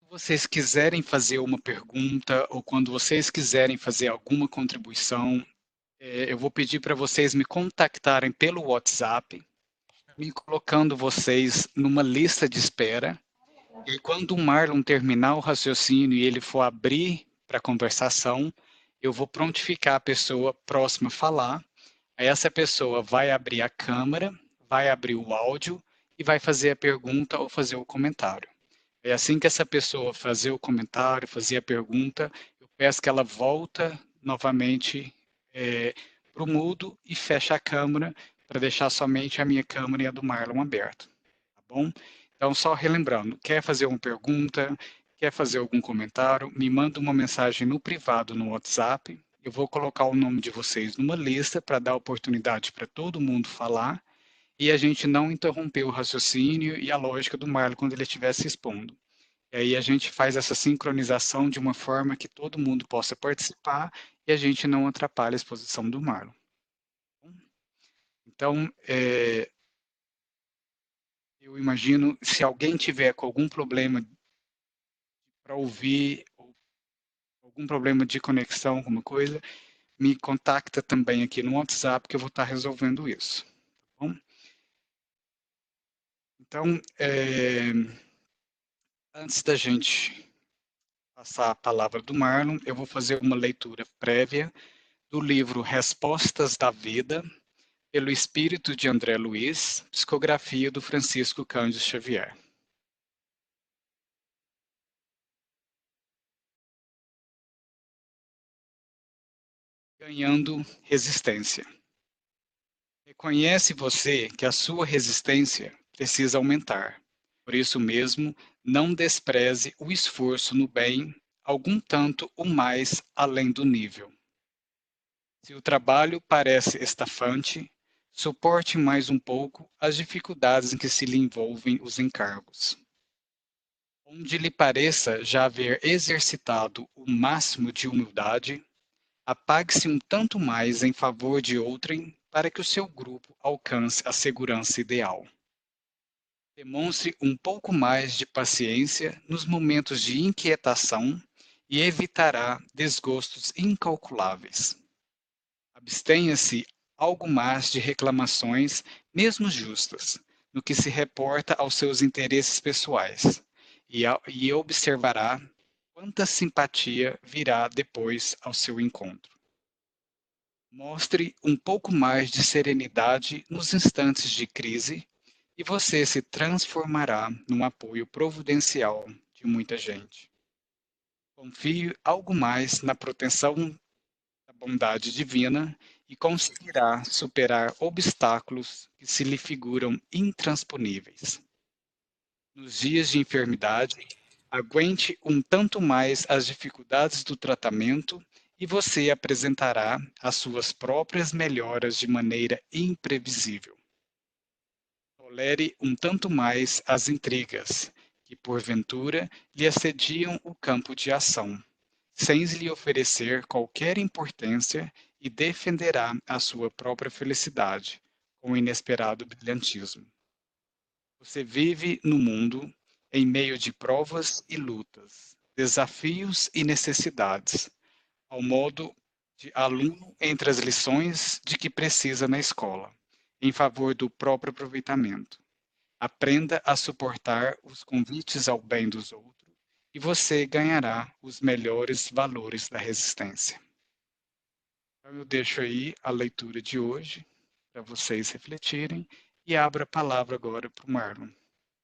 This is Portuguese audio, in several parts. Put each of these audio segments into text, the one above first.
vocês quiserem fazer uma pergunta ou quando vocês quiserem fazer alguma contribuição, eu vou pedir para vocês me contactarem pelo WhatsApp, me colocando vocês numa lista de espera. E quando o Marlon terminar o raciocínio e ele for abrir para a conversação, eu vou prontificar a pessoa próxima a falar. Aí essa pessoa vai abrir a câmera, vai abrir o áudio e vai fazer a pergunta ou fazer o comentário. É assim que essa pessoa fazer o comentário, fazer a pergunta, eu peço que ela volta novamente para o mudo e feche a câmera para deixar somente a minha câmera e a do Marlon aberta, tá bom? Então, só relembrando, quer fazer uma pergunta, quer fazer algum comentário, me manda uma mensagem no privado no WhatsApp, eu vou colocar o nome de vocês numa lista para dar oportunidade para todo mundo falar e a gente não interromper o raciocínio e a lógica do Marlon quando ele estiver se expondo. E aí a gente faz essa sincronização de uma forma que todo mundo possa participar e a gente não atrapalhe a exposição do Marlon. Então, eu imagino, se alguém tiver com algum problema para ouvir, ou algum problema de conexão, alguma coisa, me contacta também aqui no WhatsApp que eu vou estar resolvendo isso. Tá bom? Então, antes da gente passar a palavra do Marlon, eu vou fazer uma leitura prévia do livro Respostas da Vida, pelo Espírito de André Luiz, psicografia do Francisco Cândido Xavier. Ganhando resistência. Reconhece você que a sua resistência precisa aumentar. Por isso mesmo, não despreze o esforço no bem, algum tanto ou mais além do nível. Se o trabalho parece estafante, suporte mais um pouco as dificuldades em que se lhe envolvem os encargos. Onde lhe pareça já haver exercitado o máximo de humildade, apague-se um tanto mais em favor de outrem para que o seu grupo alcance a segurança ideal. Demonstre um pouco mais de paciência nos momentos de inquietação e evitará desgostos incalculáveis. Abstenha-se algo mais de reclamações, mesmo justas, no que se reporta aos seus interesses pessoais, e observará quanta simpatia virá depois ao seu encontro. Mostre um pouco mais de serenidade nos instantes de crise e você se transformará num apoio providencial de muita gente. Confie algo mais na proteção da bondade divina e conseguirá superar obstáculos que se lhe figuram intransponíveis. Nos dias de enfermidade, aguente um tanto mais as dificuldades do tratamento e você apresentará as suas próprias melhoras de maneira imprevisível. Tolere um tanto mais as intrigas, que porventura lhe assediam o campo de ação, sem lhe oferecer qualquer importância e defenderá a sua própria felicidade, com inesperado brilhantismo. Você vive no mundo em meio de provas e lutas, desafios e necessidades, ao modo de aluno entre as lições de que precisa na escola, em favor do próprio aproveitamento. Aprenda a suportar os convites ao bem dos outros e você ganhará os melhores valores da resistência. Então eu deixo aí a leitura de hoje para vocês refletirem e abro a palavra agora para o Marlon.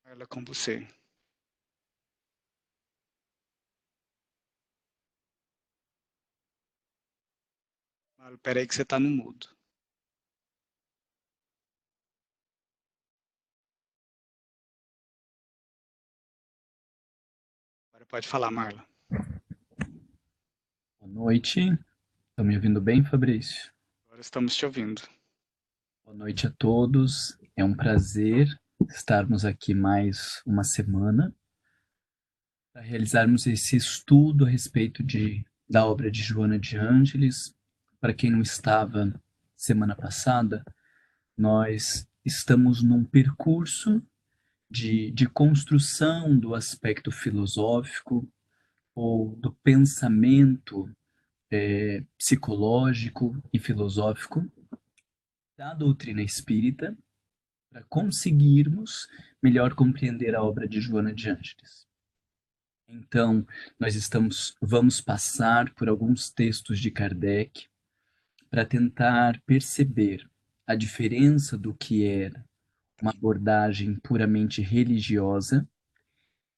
Marlon, com você. Marlon, peraí que você está no mudo. Agora pode falar, Marlon. Boa noite. Estão me ouvindo bem, Fabrício? Agora estamos te ouvindo. Boa noite a todos. É um prazer estarmos aqui mais uma semana para realizarmos esse estudo a respeito da obra de Joana de Ângeles. Para quem não estava semana passada, nós estamos num percurso de construção do aspecto filosófico ou do pensamento psicológico e filosófico da doutrina espírita para conseguirmos melhor compreender a obra de Joana de Ângeles. Então, vamos passar por alguns textos de Kardec para tentar perceber a diferença do que era uma abordagem puramente religiosa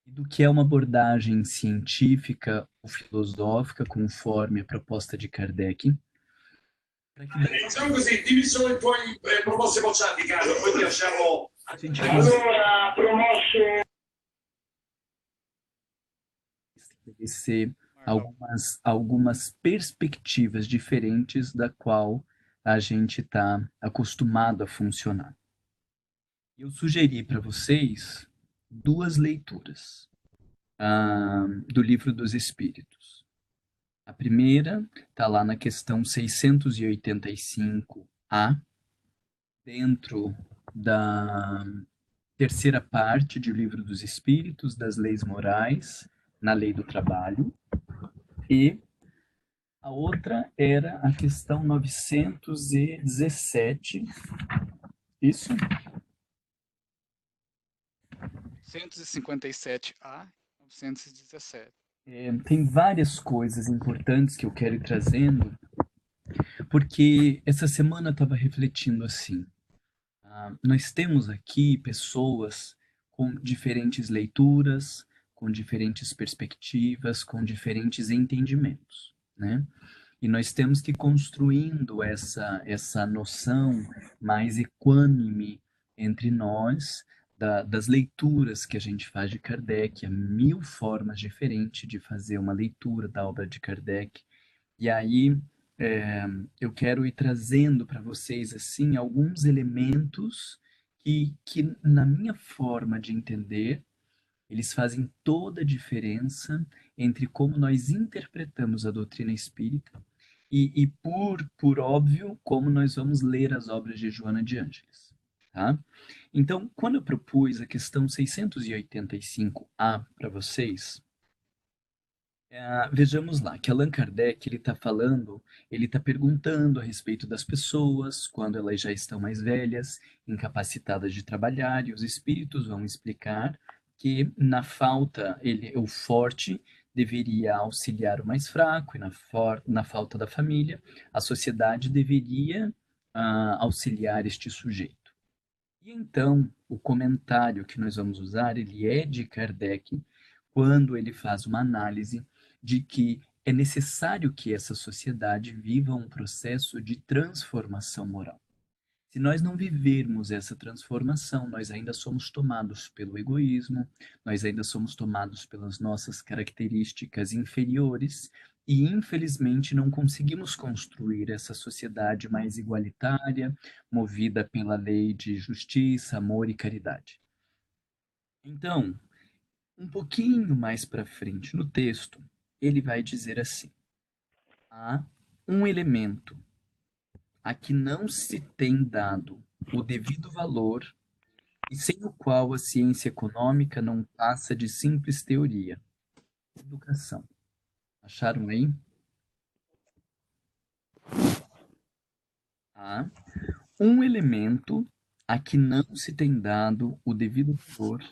e do que é uma abordagem científica ou filosófica, conforme a proposta de Kardec. Facciamo così, dimmi solo i tuoi promossi bocciati, Carlo, poi ti lasciamo. Allora, promosso. Estabelecer algumas perspectivas diferentes da qual a gente está acostumado a funcionar. Eu sugeri para vocês duas leituras do Livro dos Espíritos. A primeira está lá na questão 685A, dentro da terceira parte do Livro dos Espíritos, das leis morais, na lei do trabalho. E a outra era a questão 917. Isso? 157A, 917. Tem várias coisas importantes que eu quero ir trazendo, porque essa semana eu estava refletindo assim. Nós temos aqui pessoas com diferentes leituras, com diferentes perspectivas, com diferentes entendimentos, né? E nós temos que ir construindo essa noção mais equânime entre nós, das leituras que a gente faz de Kardec. Há mil formas diferentes de fazer uma leitura da obra de Kardec. E aí eu quero ir trazendo para vocês assim alguns elementos que, na minha forma de entender, eles fazem toda a diferença entre como nós interpretamos a doutrina espírita e por óbvio, como nós vamos ler as obras de Joana de Ângeles. Tá? Então, quando eu propus a questão 685A para vocês, vejamos lá, que Allan Kardec, ele está perguntando a respeito das pessoas, quando elas já estão mais velhas, incapacitadas de trabalhar, e os espíritos vão explicar que na falta, o forte deveria auxiliar o mais fraco, e na falta da família, a sociedade deveria auxiliar este sujeito. E então, o comentário que nós vamos usar, ele é de Kardec, quando ele faz uma análise de que é necessário que essa sociedade viva um processo de transformação moral. Se nós não vivermos essa transformação, nós ainda somos tomados pelo egoísmo, nós ainda somos tomados pelas nossas características inferiores e, infelizmente, não conseguimos construir essa sociedade mais igualitária, movida pela lei de justiça, amor e caridade. Então, um pouquinho mais para frente no texto, ele vai dizer assim: há um elemento a que não se tem dado o devido valor e sem o qual a ciência econômica não passa de simples teoria. Educação. Acharam aí? Há um elemento a que não se tem dado o devido valor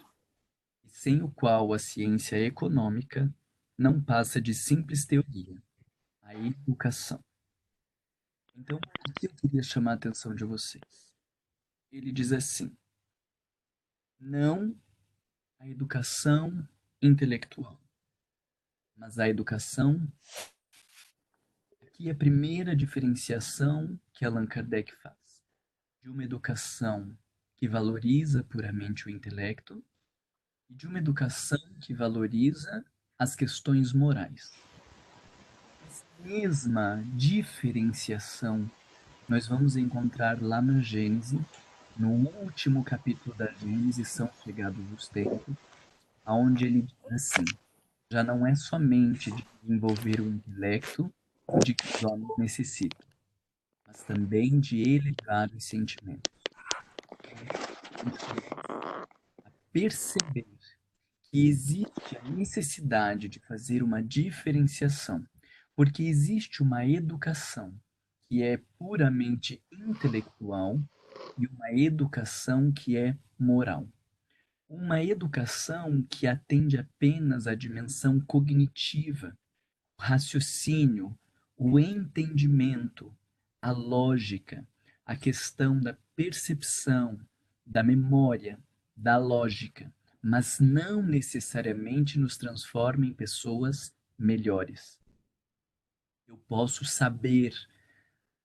e sem o qual a ciência econômica não passa de simples teoria. A educação. Então, o que eu queria chamar a atenção de vocês? Ele diz assim: não a educação intelectual, mas a educação. Aqui é a primeira diferenciação que Allan Kardec faz, de uma educação que valoriza puramente o intelecto e de uma educação que valoriza as questões morais. Essa mesma diferenciação nós vamos encontrar lá na Gênese, no último capítulo da Gênese, São Chegados os Tempos, onde ele diz assim: já não é somente de desenvolver o intelecto de que os homens necessitam, mas também de elevar os sentimentos. A perceber que existe a necessidade de fazer uma diferenciação, porque existe uma educação que é puramente intelectual e uma educação que é moral. Uma educação que atende apenas à dimensão cognitiva, o raciocínio, o entendimento, a lógica, a questão da percepção, da memória, da lógica, mas não necessariamente nos transforma em pessoas melhores. Eu posso saber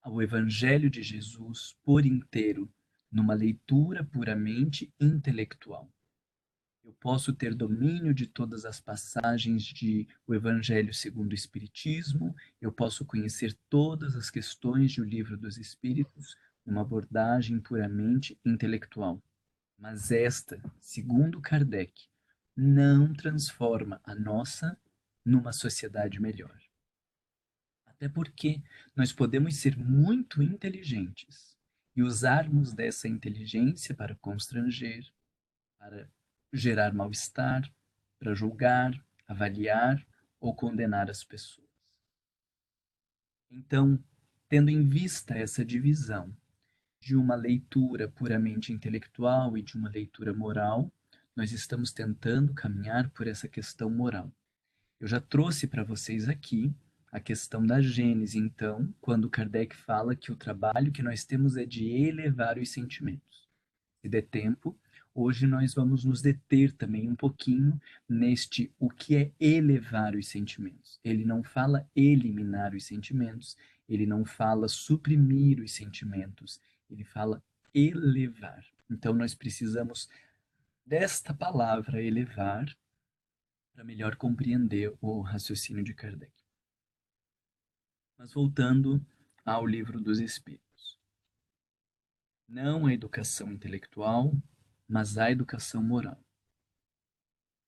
o Evangelho de Jesus por inteiro numa leitura puramente intelectual. Eu posso ter domínio de todas as passagens de o Evangelho segundo o Espiritismo, eu posso conhecer todas as questões do Livro dos Espíritos numa abordagem puramente intelectual. Mas esta, segundo Kardec, não transforma a nossa numa sociedade melhor. Até porque nós podemos ser muito inteligentes e usarmos dessa inteligência para constranger, para gerar mal-estar, para julgar, avaliar ou condenar as pessoas. Então, tendo em vista essa divisão de uma leitura puramente intelectual e de uma leitura moral, nós estamos tentando caminhar por essa questão moral. Eu já trouxe para vocês aqui a questão da Gênese, então, quando Kardec fala que o trabalho que nós temos é de elevar os sentimentos. Se der tempo, hoje nós vamos nos deter também um pouquinho neste o que é elevar os sentimentos. Ele não fala eliminar os sentimentos, ele não fala suprimir os sentimentos, ele fala elevar. Então nós precisamos desta palavra elevar para melhor compreender o raciocínio de Kardec. Mas voltando ao Livro dos Espíritos. Não a educação intelectual, mas a educação moral.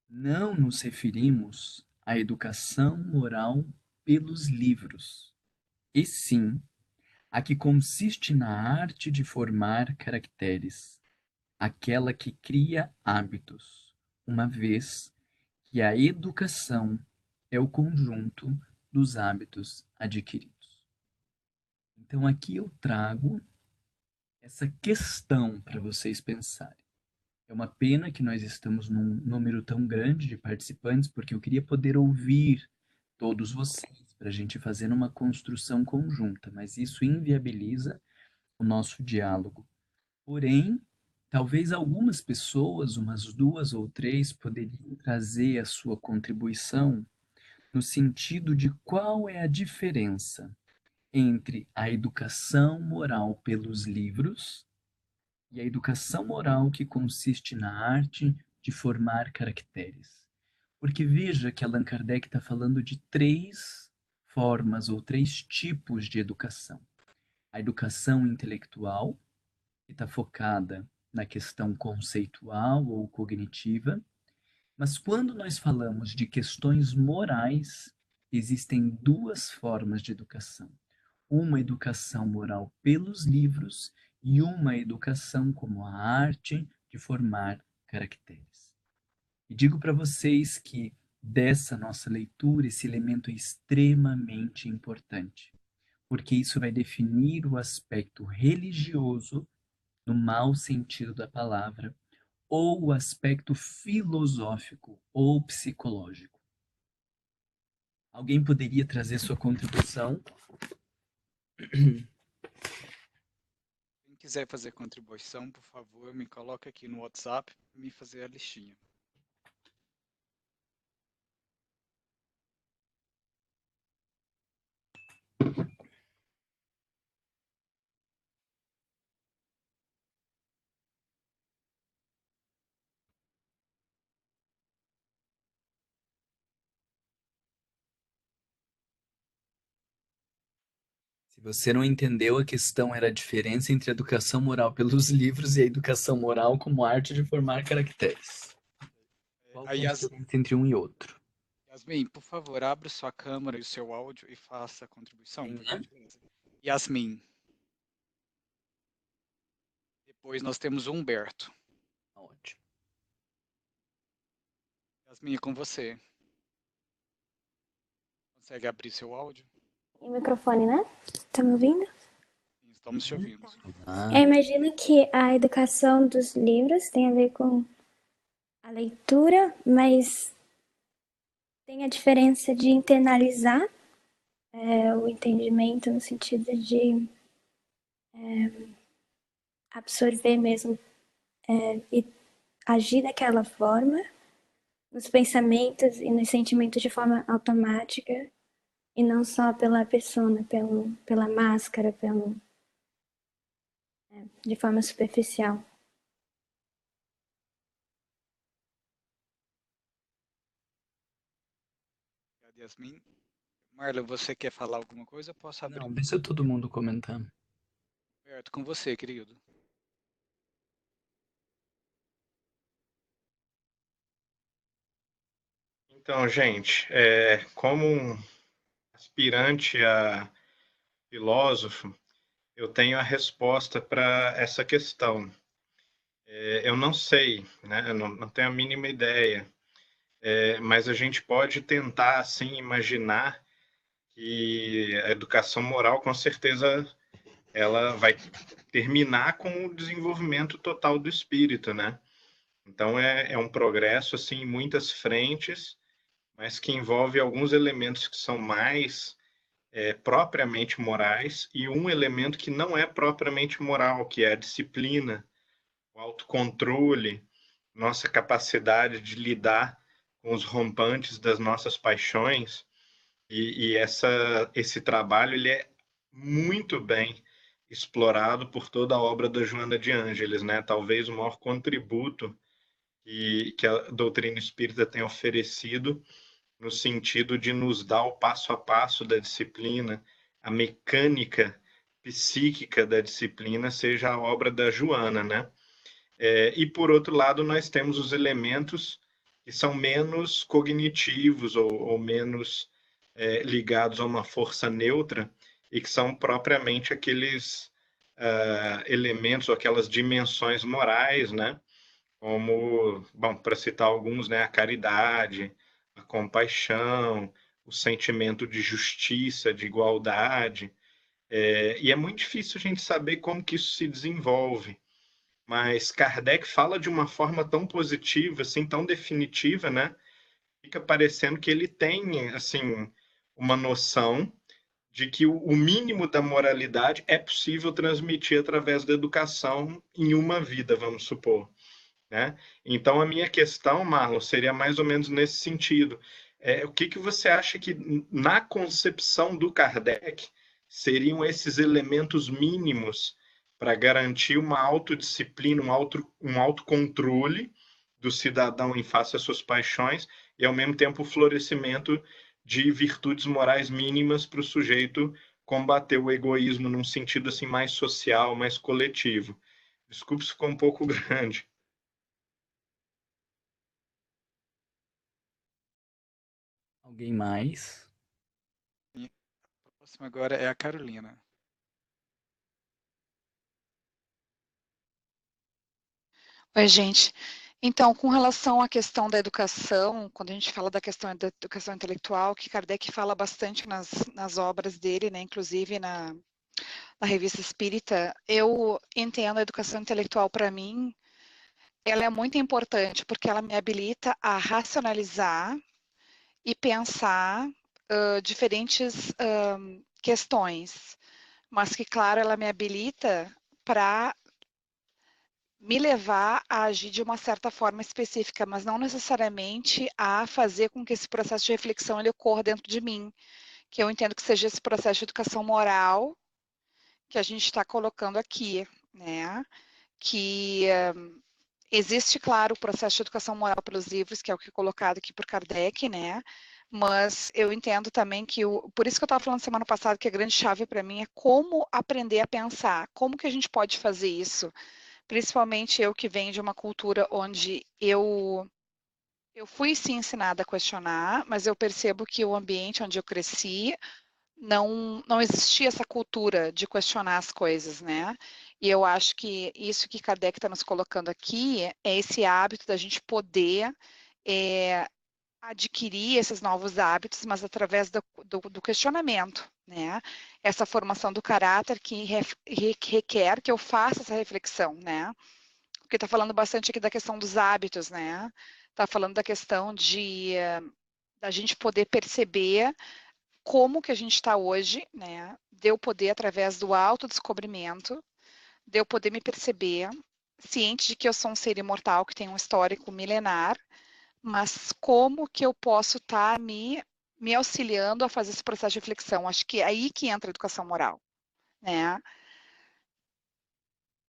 Não nos referimos à educação moral pelos livros, e sim a que consiste na arte de formar caracteres, aquela que cria hábitos, uma vez que a educação é o conjunto dos hábitos adquiridos. Então aqui eu trago essa questão para vocês pensarem. É uma pena que nós estamos num número tão grande de participantes, porque eu queria poder ouvir todos vocês para a gente fazer uma construção conjunta, mas isso inviabiliza o nosso diálogo. Porém, talvez algumas pessoas, umas duas ou três, poderiam trazer a sua contribuição no sentido de qual é a diferença entre a educação moral pelos livros e a educação moral que consiste na arte de formar caracteres. Porque veja que Allan Kardec está falando de três formas ou três tipos de educação. A educação intelectual, que está focada na questão conceitual ou cognitiva, mas quando nós falamos de questões morais, existem duas formas de educação. Uma educação moral pelos livros e uma educação como a arte de formar caracteres. E digo para vocês que dessa nossa leitura esse elemento é extremamente importante, porque isso vai definir o aspecto religioso no mau sentido da palavra, ou o aspecto filosófico ou psicológico. Alguém poderia trazer sua contribuição? Quem quiser fazer contribuição, por favor, me coloca aqui no WhatsApp para me fazer a listinha. Se você não entendeu, a questão era a diferença entre a educação moral pelos livros e a educação moral como arte de formar caracteres. Qual a diferença entre um e outro? Yasmin, por favor, abra sua câmera e o seu áudio e faça a contribuição. Né? Yasmin. Depois nós temos o Humberto. Ótimo. Yasmin, é com você. Consegue abrir seu áudio? E microfone, né? Tá me ouvindo? Estamos te ouvindo. Eu imagino que a educação dos livros tem a ver com a leitura, mas tem a diferença de internalizar o entendimento no sentido de absorver mesmo e agir daquela forma nos pensamentos e nos sentimentos de forma automática e não só pela persona, pela máscara, de forma superficial. Obrigado, Yasmin. Marlon, você quer falar alguma coisa? Eu posso abrir. Não, deixa todo mundo comentar. Roberto, com você, querido. Então, gente, como um aspirante a filósofo, eu tenho a resposta para essa questão. Eu não sei, né? Eu não tenho a mínima ideia, mas a gente pode tentar, assim, imaginar que a educação moral, com certeza, ela vai terminar com o desenvolvimento total do espírito, né? Então, é um progresso, assim, em muitas frentes, mas que envolve alguns elementos que são mais propriamente morais e um elemento que não é propriamente moral, que é a disciplina, o autocontrole, nossa capacidade de lidar com os rompantes das nossas paixões. E esse trabalho ele é muito bem explorado por toda a obra da Joana de Ângeles, né? Talvez o maior contributo que a doutrina espírita tem oferecido no sentido de nos dar o passo a passo da disciplina, a mecânica psíquica da disciplina, seja a obra da Joana, né? E, por outro lado, nós temos os elementos que são menos cognitivos ou menos ligados a uma força neutra e que são propriamente aqueles elementos ou aquelas dimensões morais, né? Como, bom, para citar alguns, né, a caridade, a compaixão, o sentimento de justiça, de igualdade. E é muito difícil a gente saber como que isso se desenvolve, mas Kardec fala de uma forma tão positiva, assim, tão definitiva, né? Fica parecendo que ele tem, assim, uma noção de que o mínimo da moralidade é possível transmitir através da educação em uma vida, vamos supor. Né? Então, a minha questão, Marlon, seria mais ou menos nesse sentido. O que você acha que, na concepção do Kardec, seriam esses elementos mínimos para garantir uma autodisciplina, um autocontrole do cidadão em face às suas paixões e, ao mesmo tempo, o florescimento de virtudes morais mínimas para o sujeito combater o egoísmo num sentido assim mais social, mais coletivo? Desculpe se ficou um pouco grande. Alguém mais? A próxima agora é a Carolina. Oi, gente. Então, com relação à questão da educação, quando a gente fala da questão da educação intelectual, que Kardec fala bastante nas obras dele, né, inclusive na Revista Espírita, eu entendo a educação intelectual, para mim, ela é muito importante, porque ela me habilita a racionalizar e pensar diferentes questões, mas que, claro, ela me habilita para me levar a agir de uma certa forma específica, mas não necessariamente a fazer com que esse processo de reflexão ele ocorra dentro de mim, que eu entendo que seja esse processo de educação moral que a gente está colocando aqui, né? Que existe, claro, o processo de educação moral pelos livros, que é o que é colocado aqui por Kardec, né? Mas eu entendo também que, por isso que eu estava falando semana passada, que a grande chave para mim é como aprender a pensar, como que a gente pode fazer isso, principalmente eu que venho de uma cultura onde eu fui sim ensinada a questionar, mas eu percebo que o ambiente onde eu cresci não existia essa cultura de questionar as coisas, né? E eu acho que isso que Kardec está nos colocando aqui é esse hábito da gente poder adquirir esses novos hábitos, mas através do questionamento, né? Essa formação do caráter que requer que eu faça essa reflexão, né? Porque está falando bastante aqui da questão dos hábitos, né? Está falando da questão da gente poder perceber como que a gente está hoje, né? De eu poder, através do autodescobrimento, de eu poder me perceber, ciente de que eu sou um ser imortal que tem um histórico milenar, mas como que eu posso estar me auxiliando a fazer esse processo de reflexão? Acho que é aí que entra a educação moral, né?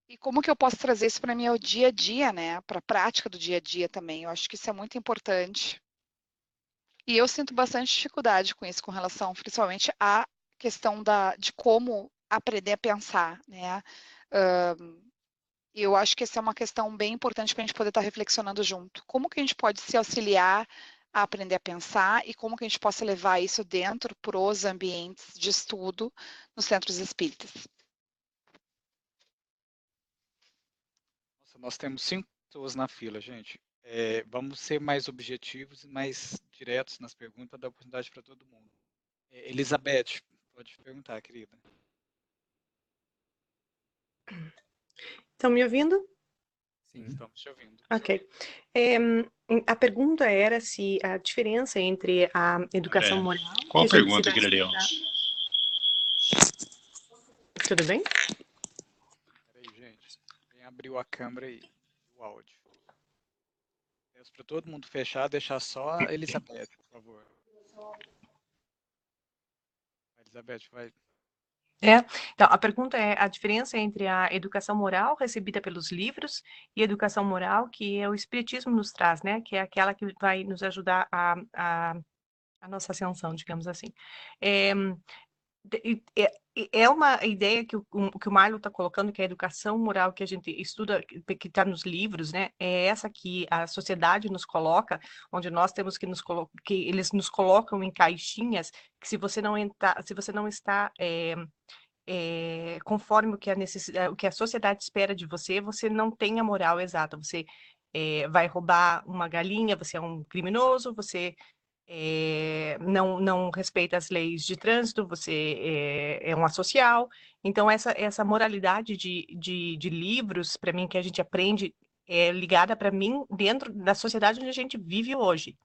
E como que eu posso trazer isso para meu dia a dia, né? Para a prática do dia a dia também. Eu acho que isso é muito importante. E eu sinto bastante dificuldade com isso, com relação, principalmente, à questão de como aprender a pensar, né? Eu acho que essa é uma questão bem importante para a gente poder estar reflexionando junto. Como que a gente pode se auxiliar a aprender a pensar e como que a gente possa levar isso dentro para os ambientes de estudo nos centros espíritas. Nossa, nós temos 5 pessoas na fila, gente. Vamos ser mais objetivos e mais diretos nas perguntas para dar oportunidade para todo mundo. Elizabeth, pode perguntar, querida. Estão me ouvindo? Sim. Estamos te ouvindo. Ok. A pergunta era se a diferença entre a educação moral... Qual a que gente pergunta se que ele deu? Tudo bem? Peraí, gente. Quem abriu a câmera e o áudio? Peço para todo mundo fechar, deixar só a Elizabeth, por favor. A Elizabeth, vai. Então, a pergunta é a diferença entre a educação moral recebida pelos livros e a educação moral que o Espiritismo nos traz, né? Que é aquela que vai nos ajudar a nossa ascensão, digamos assim. É, é uma ideia que o Marlon está colocando, que a educação moral que a gente estuda, que está nos livros, né? É essa que a sociedade nos coloca, onde nós temos que eles nos colocam em caixinhas, que se você não está conforme o que o que a sociedade espera de você, você não tem a moral exata. Você vai roubar uma galinha, você é um criminoso, você não respeita as leis de trânsito, você é um asocial. Então, essa moralidade de livros, para mim, que a gente aprende, é ligada para mim dentro da sociedade onde a gente vive hoje.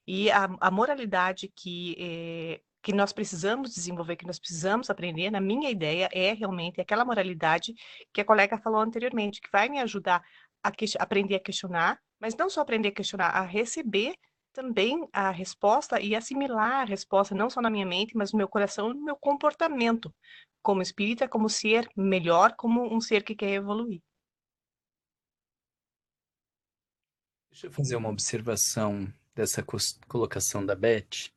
E a moralidade que nós precisamos desenvolver, que nós precisamos aprender, na minha ideia, é realmente aquela moralidade que a colega falou anteriormente, que vai me ajudar a aprender a questionar, mas não só aprender a questionar, a receber também a resposta e assimilar a resposta, não só na minha mente, mas no meu coração e no meu comportamento, como espírita, como ser melhor, como um ser que quer evoluir. Deixa eu fazer uma observação dessa colocação da Beth,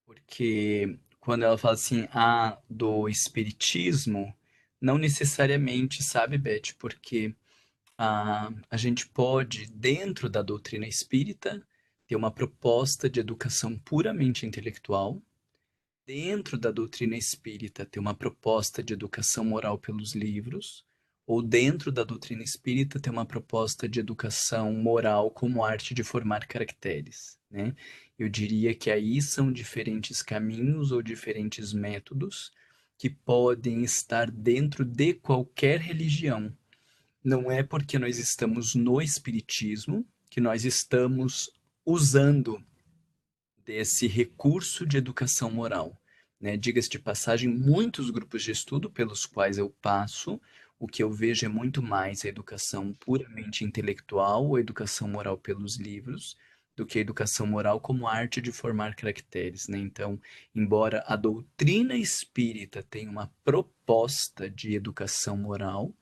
porque quando ela fala assim, do espiritismo, não necessariamente, sabe, Beth, porque a gente pode, dentro da doutrina espírita, ter uma proposta de educação puramente intelectual, dentro da doutrina espírita, ter uma proposta de educação moral pelos livros, ou dentro da doutrina espírita, ter uma proposta de educação moral como arte de formar caracteres, né? Eu diria que aí são diferentes caminhos ou diferentes métodos que podem estar dentro de qualquer religião. Não é porque nós estamos no espiritismo que nós estamos usando desse recurso de educação moral, né? Diga-se de passagem, muitos grupos de estudo pelos quais eu passo, o que eu vejo é muito mais a educação puramente intelectual, ou a educação moral pelos livros, do que a educação moral como arte de formar caracteres, né? Então, embora a doutrina espírita tenha uma proposta de educação moral,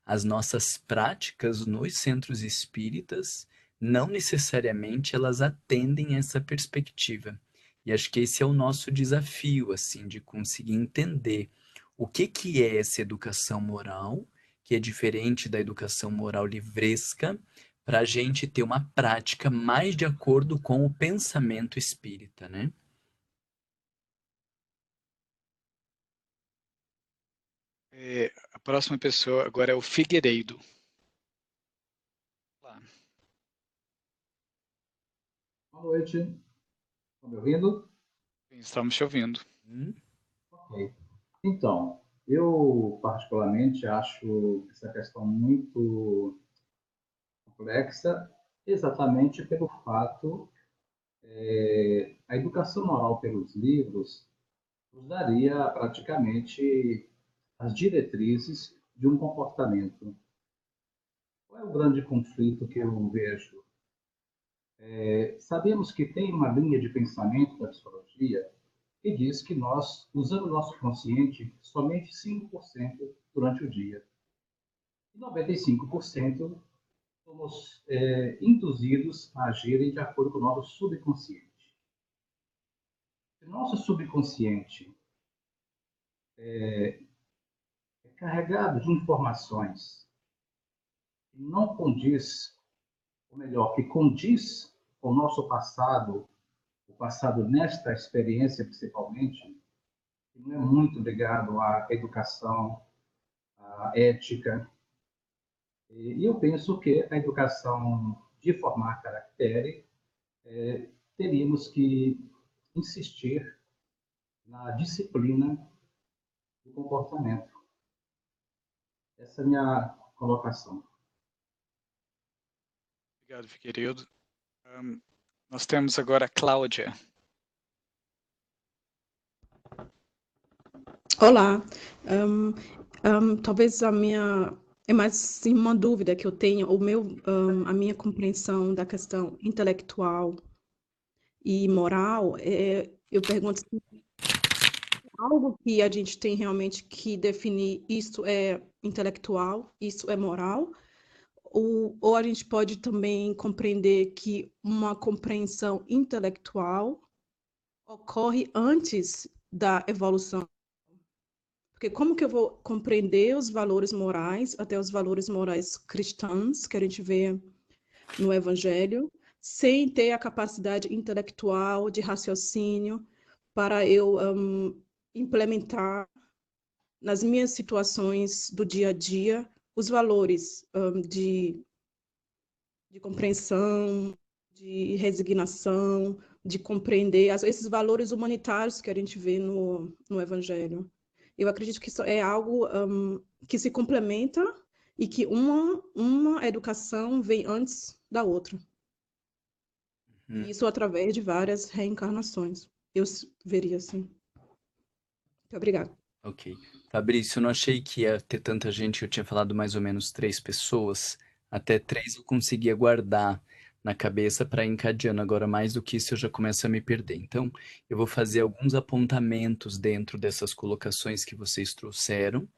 as nossas práticas nos centros espíritas não necessariamente elas atendem essa perspectiva. E acho que esse é o nosso desafio, assim, de conseguir entender o que é essa educação moral, que é diferente da educação moral livresca, para a gente ter uma prática mais de acordo com o pensamento espírita, né? A próxima pessoa agora é o Figueiredo. Lá. Boa noite. Estão me ouvindo? Estamos te ouvindo. Ok. Então, eu particularmente acho essa questão muito complexa, exatamente pelo fato, a educação moral pelos livros nos daria praticamente as diretrizes de um comportamento. Qual é o grande conflito que eu vejo? Sabemos que tem uma linha de pensamento da psicologia que diz que nós usamos o nosso consciente somente 5% durante o dia. E 95% somos induzidos a agirem de acordo com o nosso subconsciente. Se o nosso subconsciente é carregado de informações que não condiz, ou melhor, que condiz com o nosso passado, o passado nesta experiência principalmente, que não é muito ligado à educação, à ética. E eu penso que a educação de formar caractere, teríamos que insistir na disciplina do comportamento. Essa é a minha colocação. Obrigado, Figueiredo. Nós temos agora a Cláudia. Olá, talvez a minha é mais sim, uma dúvida que eu tenho, a minha compreensão da questão intelectual e moral, eu pergunto se algo que a gente tem realmente que definir isso é intelectual, isso é moral, ou a gente pode também compreender que uma compreensão intelectual ocorre antes da evolução. Porque como que eu vou compreender os valores morais, até os valores morais cristãos, que a gente vê no Evangelho, sem ter a capacidade intelectual de raciocínio para eu implementar nas minhas situações do dia a dia os valores de compreensão, de resignação, de compreender esses valores humanitários que a gente vê no Evangelho. Eu acredito que isso é algo que se complementa e que uma educação vem antes da outra. Isso através de várias reencarnações. Eu veria assim. Muito obrigada. Ok. Fabrício, eu não achei que ia ter tanta gente, eu tinha falado mais ou menos 3 pessoas. Até 3 eu conseguia guardar na cabeça para ir encadeando. Agora, mais do que isso, eu já começo a me perder. Então, eu vou fazer alguns apontamentos dentro dessas colocações que vocês trouxeram.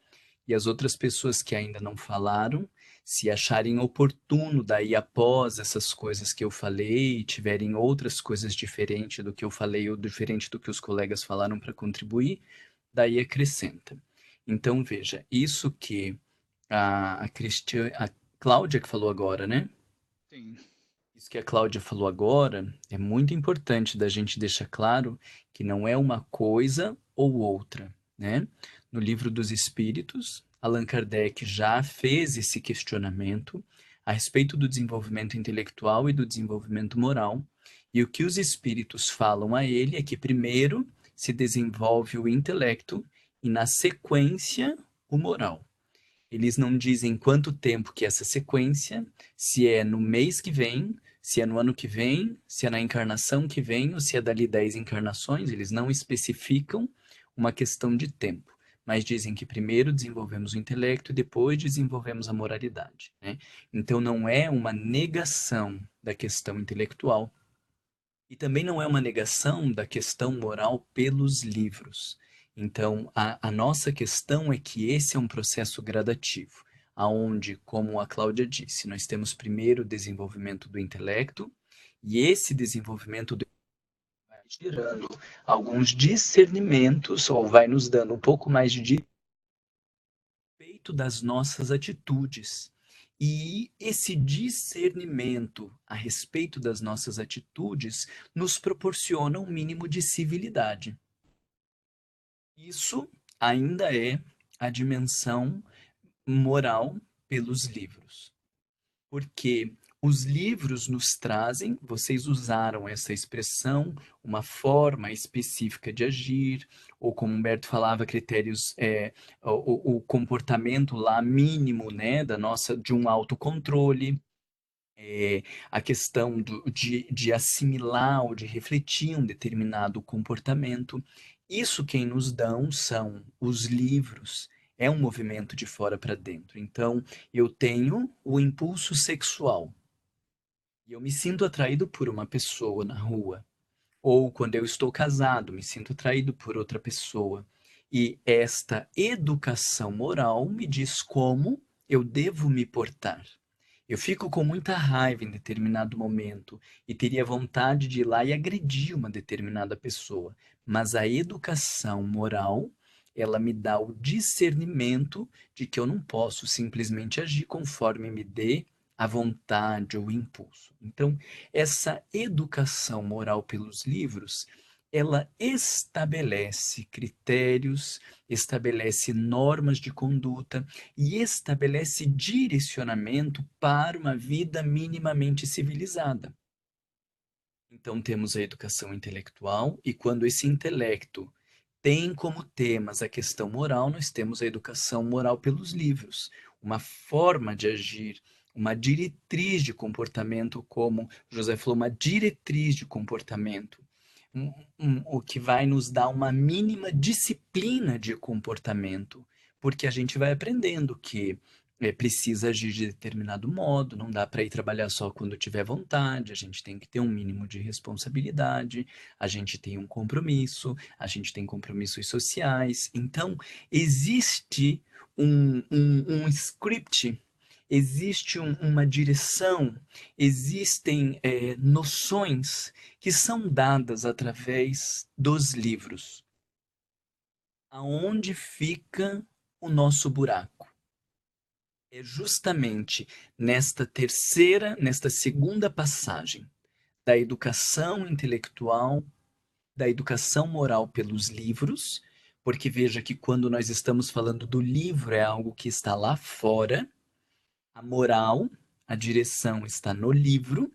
E as outras pessoas que ainda não falaram, se acharem oportuno, daí após essas coisas que eu falei, tiverem outras coisas diferentes do que eu falei ou diferente do que os colegas falaram para contribuir, daí acrescenta. Então, veja, isso que a Cláudia que falou agora, né? Sim. Isso que a Cláudia falou agora é muito importante da gente deixar claro que não é uma coisa ou outra, né? No Livro dos Espíritos, Allan Kardec já fez esse questionamento a respeito do desenvolvimento intelectual e do desenvolvimento moral, e o que os espíritos falam a ele é que primeiro se desenvolve o intelecto e na sequência o moral. Eles não dizem quanto tempo que é essa sequência, se é no mês que vem, se é no ano que vem, se é na encarnação que vem, ou se é dali 10 encarnações, eles não especificam uma questão de tempo, mas dizem que primeiro desenvolvemos o intelecto e depois desenvolvemos a moralidade, né? Então não é uma negação da questão intelectual e também não é uma negação da questão moral pelos livros. Então, a nossa questão é que esse é um processo gradativo, aonde, como a Cláudia disse, nós temos primeiro o desenvolvimento do intelecto, e esse desenvolvimento vai gerando alguns discernimentos, ou vai nos dando um pouco mais de respeito das nossas atitudes. E esse discernimento a respeito das nossas atitudes nos proporciona um mínimo de civilidade. Isso ainda é a dimensão moral pelos livros. Porque Os livros nos trazem, vocês usaram essa expressão, uma forma específica de agir, ou como Humberto falava, critérios, o comportamento lá mínimo, né, de um autocontrole, a questão de assimilar ou de refletir um determinado comportamento. Isso quem nos dão são os livros. É um movimento de fora para dentro. Então, eu tenho o impulso sexual e eu me sinto atraído por uma pessoa na rua, ou quando eu estou casado, me sinto atraído por outra pessoa. E esta educação moral me diz como eu devo me portar. Eu fico com muita raiva em determinado momento e teria vontade de ir lá e agredir uma determinada pessoa, mas a educação moral, ela me dá o discernimento de que eu não posso simplesmente agir conforme me dê a vontade ou o impulso. Então, essa educação moral pelos livros, ela estabelece critérios, estabelece normas de conduta e estabelece direcionamento para uma vida minimamente civilizada. Então, temos a educação intelectual, e quando esse intelecto tem como temas a questão moral, nós temos a educação moral pelos livros, uma forma de agir, uma diretriz de comportamento, como José falou, uma diretriz de comportamento, o que vai nos dar uma mínima disciplina de comportamento, porque a gente vai aprendendo que precisa agir de determinado modo, não dá para ir trabalhar só quando tiver vontade, a gente tem que ter um mínimo de responsabilidade, a gente tem um compromisso, a gente tem compromissos sociais. Então, existe um script, existe uma direção, existem noções que são dadas através dos livros. Aonde fica o nosso buraco? É justamente nesta segunda passagem da educação intelectual, da educação moral pelos livros, porque veja que quando nós estamos falando do livro é algo que está lá fora, a moral, a direção está no livro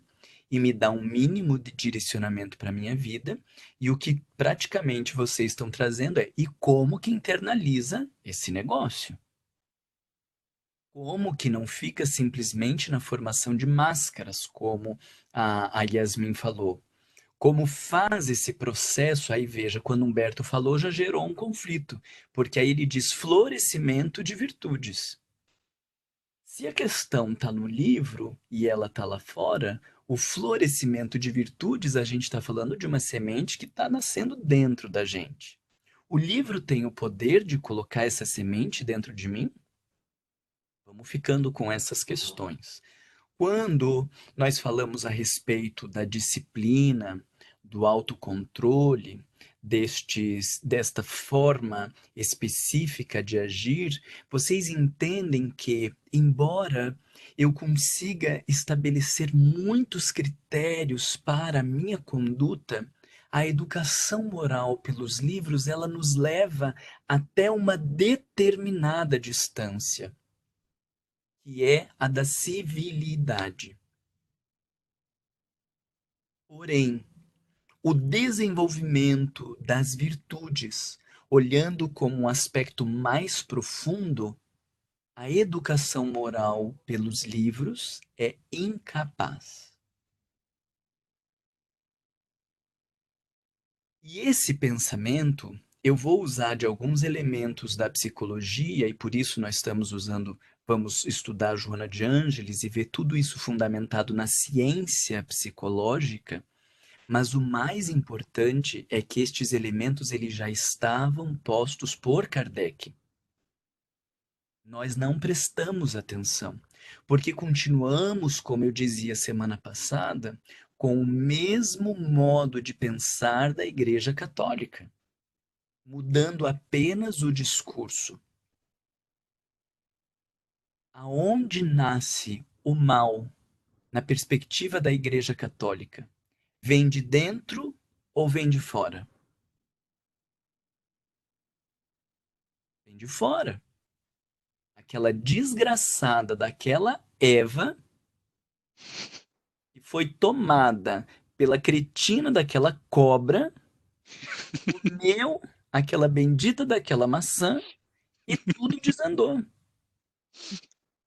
e me dá um mínimo de direcionamento para a minha vida, e o que praticamente vocês estão trazendo é e como que internaliza esse negócio? Como que não fica simplesmente na formação de máscaras, como a Yasmin falou? Como faz esse processo? Aí veja, quando Humberto falou, já gerou um conflito, porque aí ele diz florescimento de virtudes. Se a questão está no livro e ela está lá fora, o florescimento de virtudes, a gente está falando de uma semente que está nascendo dentro da gente. O livro tem o poder de colocar essa semente dentro de mim? Vamos ficando com essas questões. Quando nós falamos a respeito da disciplina, do autocontrole, desta forma específica de agir, vocês entendem que, embora eu consiga estabelecer muitos critérios para a minha conduta, a educação moral pelos livros, ela nos leva até uma determinada distância, que é a da civilidade. Porém, o desenvolvimento das virtudes, olhando como um aspecto mais profundo, a educação moral pelos livros é incapaz. E esse pensamento, eu vou usar de alguns elementos da psicologia, e por isso nós vamos estudar Joana de Ângeles e ver tudo isso fundamentado na ciência psicológica, mas o mais importante é que estes elementos eles já estavam postos por Kardec. Nós não prestamos atenção, porque continuamos, como eu dizia semana passada, com o mesmo modo de pensar da Igreja Católica, mudando apenas o discurso. Aonde nasce o mal na perspectiva da Igreja Católica? Vem de dentro ou vem de fora? Vem de fora. Aquela desgraçada daquela Eva E foi tomada pela cretina daquela cobra, comeu aquela bendita daquela maçã e tudo desandou.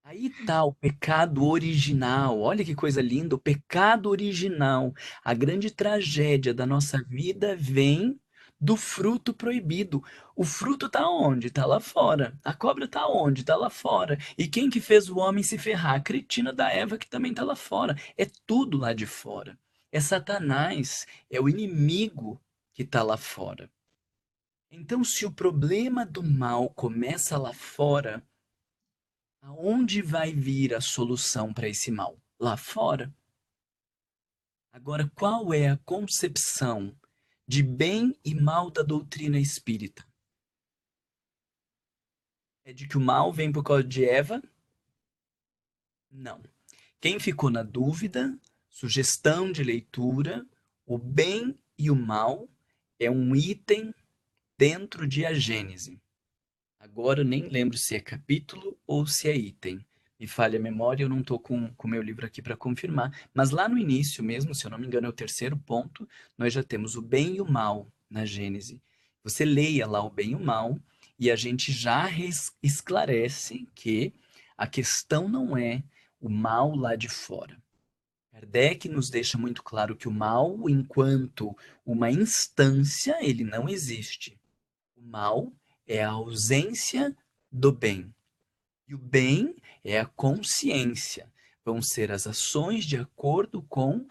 Aí tá o pecado original. Olha que coisa linda, o pecado original. A grande tragédia da nossa vida vem do fruto proibido. O fruto tá onde? Tá lá fora. A cobra tá onde? Tá lá fora. E quem que fez o homem se ferrar? A cretina da Eva que também tá lá fora. É tudo lá de fora. É Satanás, é o inimigo que tá lá fora. Então, se o problema do mal começa lá fora, aonde vai vir a solução para esse mal? Lá fora. Agora, qual é a concepção de bem e mal da doutrina espírita? É de que o mal vem por causa de Eva? Não. Quem ficou na dúvida, sugestão de leitura, o bem e o mal é um item dentro de A Gênese. Agora eu nem lembro se é capítulo ou se é item. Me falha a memória, eu não estou com o meu livro aqui para confirmar. Mas lá no início mesmo, se eu não me engano, é o terceiro ponto, nós já temos o bem e o mal na Gênese. Você leia lá o bem e o mal, e a gente já esclarece que a questão não é o mal lá de fora. Kardec nos deixa muito claro que o mal, enquanto uma instância, ele não existe. O mal é a ausência do bem. E o bem é a consciência. Vão ser as ações de acordo com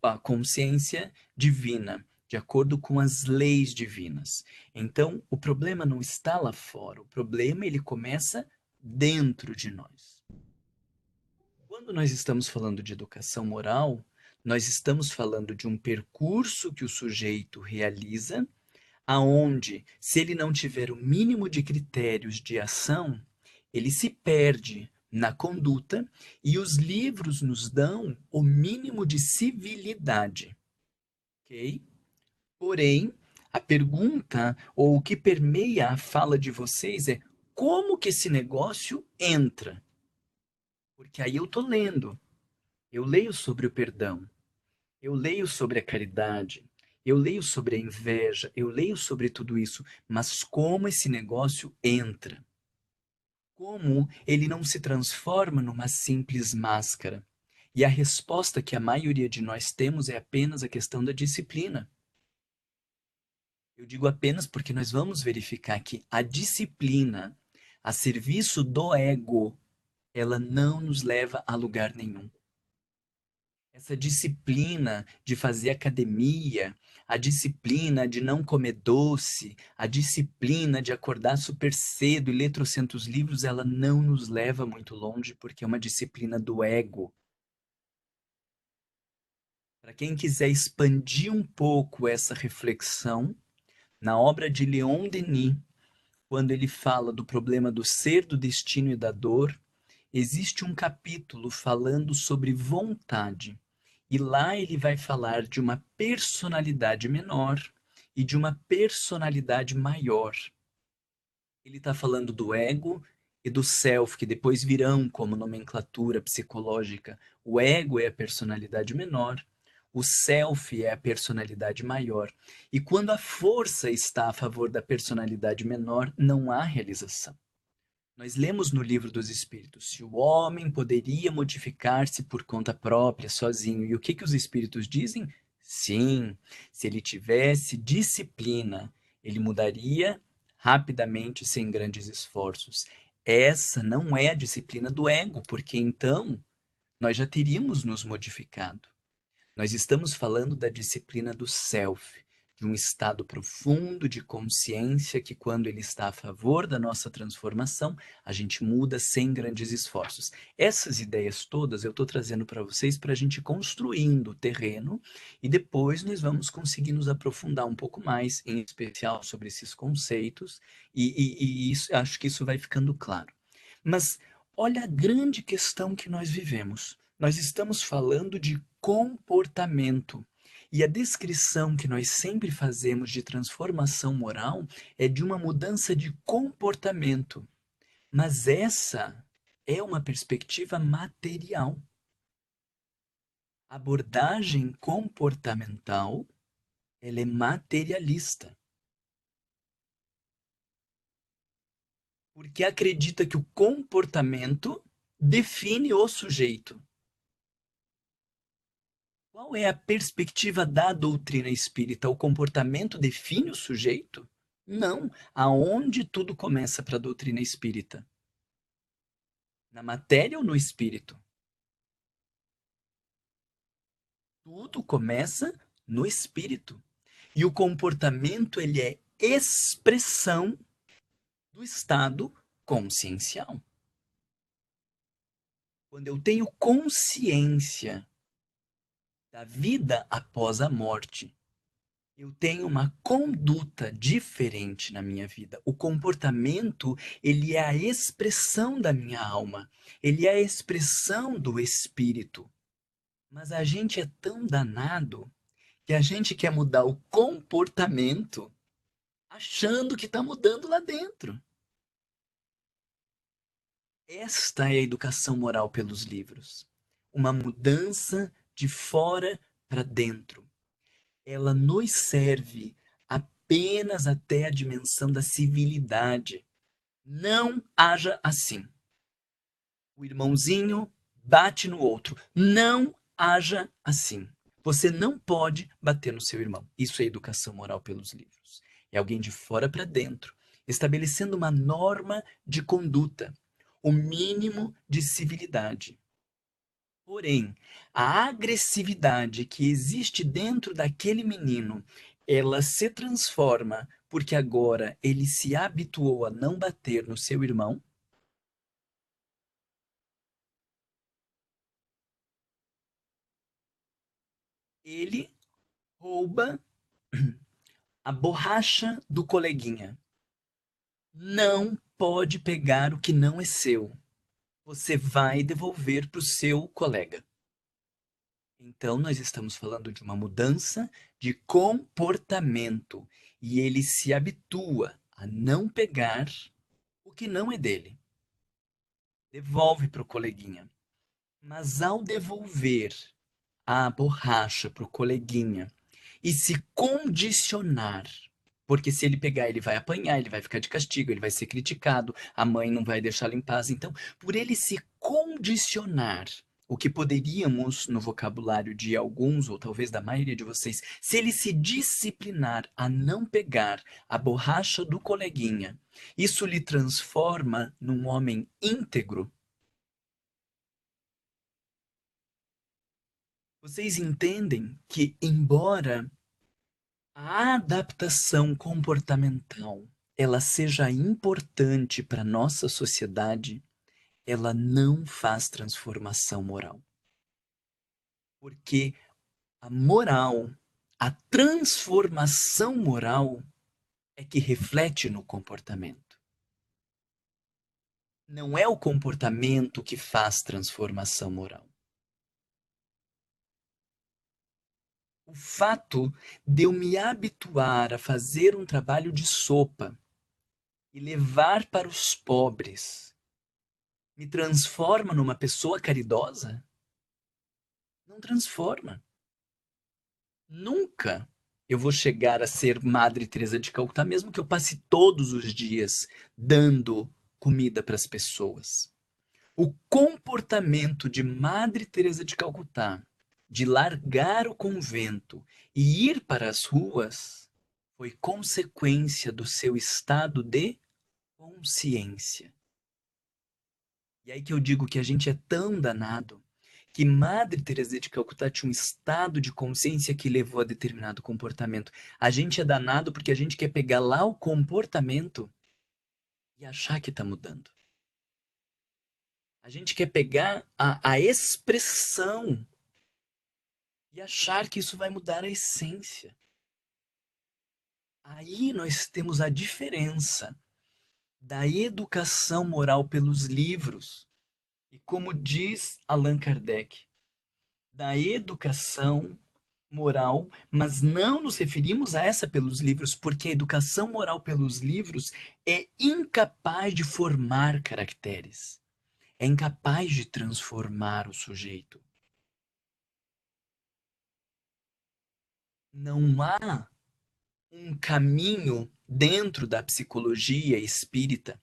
a consciência divina, de acordo com as leis divinas. Então, o problema não está lá fora. O problema, ele começa dentro de nós. Quando nós estamos falando de educação moral, nós estamos falando de um percurso que o sujeito realiza, aonde, se ele não tiver o mínimo de critérios de ação, ele se perde na conduta, e os livros nos dão o mínimo de civilidade. Ok? Porém, a pergunta, ou o que permeia a fala de vocês é: como que esse negócio entra? Porque aí eu estou lendo. Eu leio sobre o perdão. Eu leio sobre a caridade, eu leio sobre a inveja, eu leio sobre tudo isso, mas como esse negócio entra? Como ele não se transforma numa simples máscara? E a resposta que a maioria de nós temos é apenas a questão da disciplina. Eu digo apenas porque nós vamos verificar que a disciplina, a serviço do ego, ela não nos leva a lugar nenhum. Essa disciplina de fazer academia, a disciplina de não comer doce, a disciplina de acordar super cedo e ler trocentos livros, ela não nos leva muito longe, porque é uma disciplina do ego. Para quem quiser expandir um pouco essa reflexão, na obra de Leon Denis, quando ele fala do problema do ser, do destino e da dor, existe um capítulo falando sobre vontade. E lá ele vai falar de uma personalidade menor e de uma personalidade maior. Ele está falando do ego e do self, que depois virão como nomenclatura psicológica. O ego é a personalidade menor, o self é a personalidade maior. E quando a força está a favor da personalidade menor, não há realização. Nós lemos no Livro dos Espíritos, se o homem poderia modificar-se por conta própria, sozinho. E o que os Espíritos dizem? Sim, se ele tivesse disciplina, ele mudaria rapidamente, sem grandes esforços. Essa não é a disciplina do ego, porque então nós já teríamos nos modificado. Nós estamos falando da disciplina do self, de um estado profundo de consciência que, quando ele está a favor da nossa transformação, a gente muda sem grandes esforços. Essas ideias todas eu estou trazendo para vocês para a gente ir construindo o terreno, e depois nós vamos conseguir nos aprofundar um pouco mais, em especial sobre esses conceitos, e isso, acho que isso vai ficando claro. Mas olha a grande questão que nós vivemos. Nós estamos falando de comportamento. E a descrição que nós sempre fazemos de transformação moral é de uma mudança de comportamento. Mas essa é uma perspectiva material. A abordagem comportamental, ela é materialista. Porque acredita que o comportamento define o sujeito. Qual é a perspectiva da doutrina espírita? O comportamento define o sujeito? Não. Aonde tudo começa para a doutrina espírita? Na matéria ou no espírito? Tudo começa no espírito. E o comportamento, ele é expressão do estado consciencial. Quando eu tenho consciência da vida após a morte, eu tenho uma conduta diferente na minha vida. O comportamento, ele é a expressão da minha alma. Ele é a expressão do espírito. Mas a gente é tão danado que a gente quer mudar o comportamento achando que está mudando lá dentro. Esta é a educação moral pelos livros. Uma mudança de fora para dentro. Ela nos serve apenas até a dimensão da civilidade. Não haja assim. O irmãozinho bate no outro. Não haja assim. Você não pode bater no seu irmão. Isso é educação moral pelos livros. É alguém de fora para dentro, estabelecendo uma norma de conduta, o mínimo de civilidade. Porém, a agressividade que existe dentro daquele menino, ela se transforma porque agora ele se habituou a não bater no seu irmão. Ele rouba a borracha do coleguinha. Não pode pegar o que não é seu. Você vai devolver para o seu colega. Então, nós estamos falando de uma mudança de comportamento. E ele se habitua a não pegar o que não é dele. Devolve para o coleguinha. Mas ao devolver a borracha para o coleguinha e se condicionar, porque se ele pegar, ele vai apanhar, ele vai ficar de castigo, ele vai ser criticado, a mãe não vai deixá-lo em paz. Então, por ele se condicionar, o que poderíamos, no vocabulário de alguns, ou talvez da maioria de vocês, se ele se disciplinar a não pegar a borracha do coleguinha, isso lhe transforma num homem íntegro. Vocês entendem que, embora a adaptação comportamental ela seja importante para a nossa sociedade, ela não faz transformação moral. Porque a moral, a transformação moral é que reflete no comportamento. Não é o comportamento que faz transformação moral. O fato de eu me habituar a fazer um trabalho de sopa e levar para os pobres me transforma numa pessoa caridosa? Não transforma. Nunca eu vou chegar a ser Madre Teresa de Calcutá, mesmo que eu passe todos os dias dando comida para as pessoas. O comportamento de Madre Teresa de Calcutá, de largar o convento e ir para as ruas, foi consequência do seu estado de consciência. E aí que eu digo que a gente é tão danado que Madre Teresa de Calcutá tinha um estado de consciência que levou a determinado comportamento. A gente é danado porque a gente quer pegar lá o comportamento e achar que está mudando. A gente quer pegar a expressão e achar que isso vai mudar a essência. Aí nós temos a diferença da educação moral pelos livros e, como diz Allan Kardec, da educação moral, mas não nos referimos a essa pelos livros, porque a educação moral pelos livros é incapaz de formar caracteres, é incapaz de transformar o sujeito. não há um caminho dentro da psicologia espírita,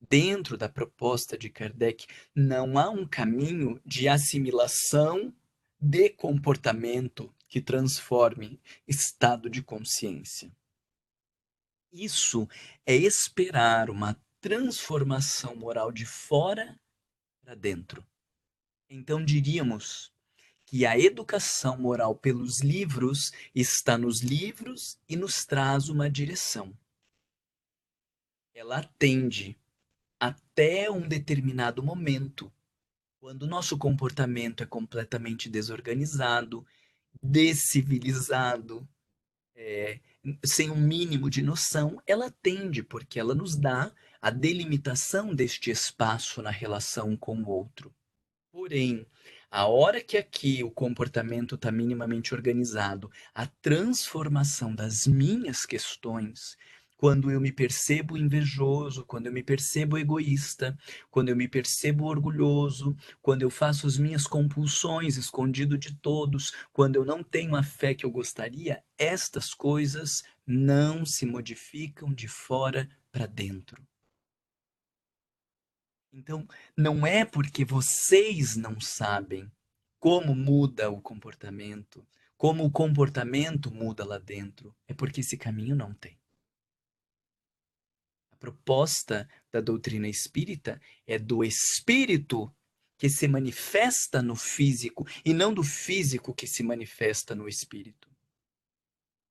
dentro da proposta de Kardec, não há um caminho de assimilação de comportamento que transforme estado de consciência. Isso é esperar uma transformação moral de fora para dentro. Então diríamos que a educação moral pelos livros está nos livros e nos traz uma direção. Ela atende até um determinado momento, quando o nosso comportamento é completamente desorganizado, descivilizado, sem um mínimo de noção, ela atende, porque ela nos dá a delimitação deste espaço na relação com o outro. Porém, a hora que aqui o comportamento está minimamente organizado, a transformação das minhas questões, quando eu me percebo invejoso, quando eu me percebo egoísta, quando eu me percebo orgulhoso, quando eu faço as minhas compulsões escondido de todos, quando eu não tenho a fé que eu gostaria, estas coisas não se modificam de fora para dentro. Então, não é porque vocês não sabem como muda o comportamento, como o comportamento muda lá dentro, é porque esse caminho não tem. A proposta da doutrina espírita é do espírito que se manifesta no físico e não do físico que se manifesta no espírito.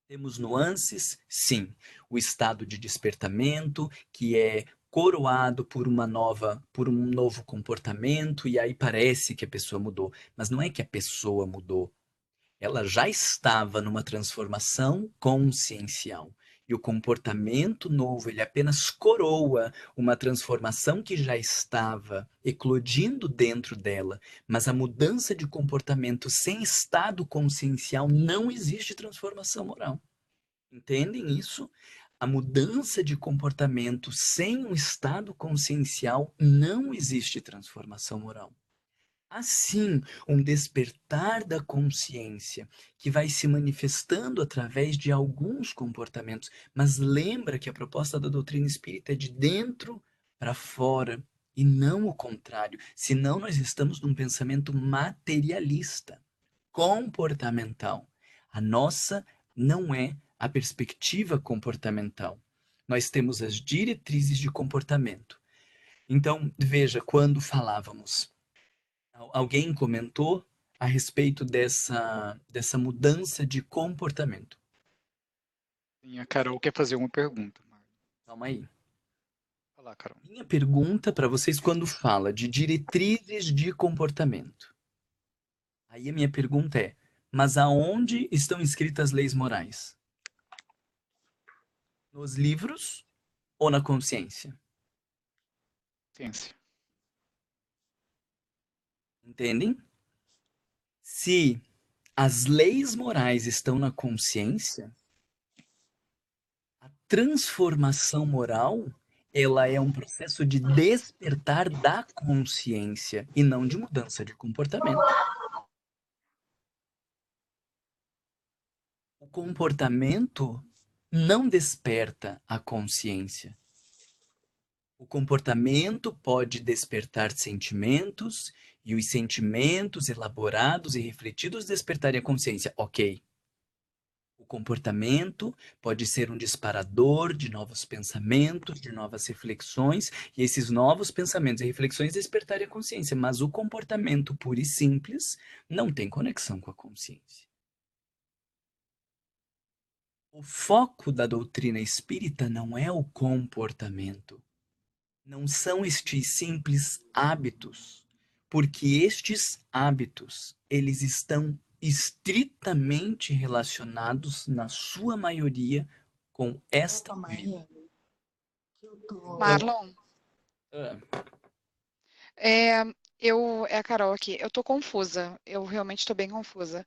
Temos nuances? Sim. O estado de despertamento, que é coroado por um novo comportamento, e aí parece que a pessoa mudou. Mas não é que a pessoa mudou. Ela já estava numa transformação consciencial. E o comportamento novo, ele apenas coroa uma transformação que já estava eclodindo dentro dela. Mas a mudança de comportamento sem estado consciencial, não existe transformação moral. Entendem isso? A mudança de comportamento sem um estado consciencial, não existe transformação moral. Assim, um despertar da consciência que vai se manifestando através de alguns comportamentos, mas lembra que a proposta da doutrina espírita é de dentro para fora e não o contrário, senão nós estamos num pensamento materialista, comportamental. A nossa não é a perspectiva comportamental. Nós temos as diretrizes de comportamento. Então, veja, quando falávamos, alguém comentou a respeito dessa mudança de comportamento. Sim, a Carol quer fazer uma pergunta. Calma aí. Fala, Carol. Minha pergunta para vocês, quando fala de diretrizes de comportamento, aí a minha pergunta é, mas aonde estão escritas leis morais? Nos livros ou na consciência? Ciência. Entendem? Se as leis morais estão na consciência, a transformação moral, ela é um processo de despertar da consciência e não de mudança de comportamento. O comportamento não desperta a consciência. O comportamento pode despertar sentimentos e os sentimentos elaborados e refletidos despertarem a consciência. Ok. O comportamento pode ser um disparador de novos pensamentos, de novas reflexões, e esses novos pensamentos e reflexões despertarem a consciência, mas o comportamento puro e simples não tem conexão com a consciência. O foco da doutrina espírita não é o comportamento. Não são estes simples hábitos, porque estes hábitos, eles estão estritamente relacionados, na sua maioria, com esta vida. Marlon, é a Carol aqui. Eu tô confusa. Eu realmente tô bem confusa.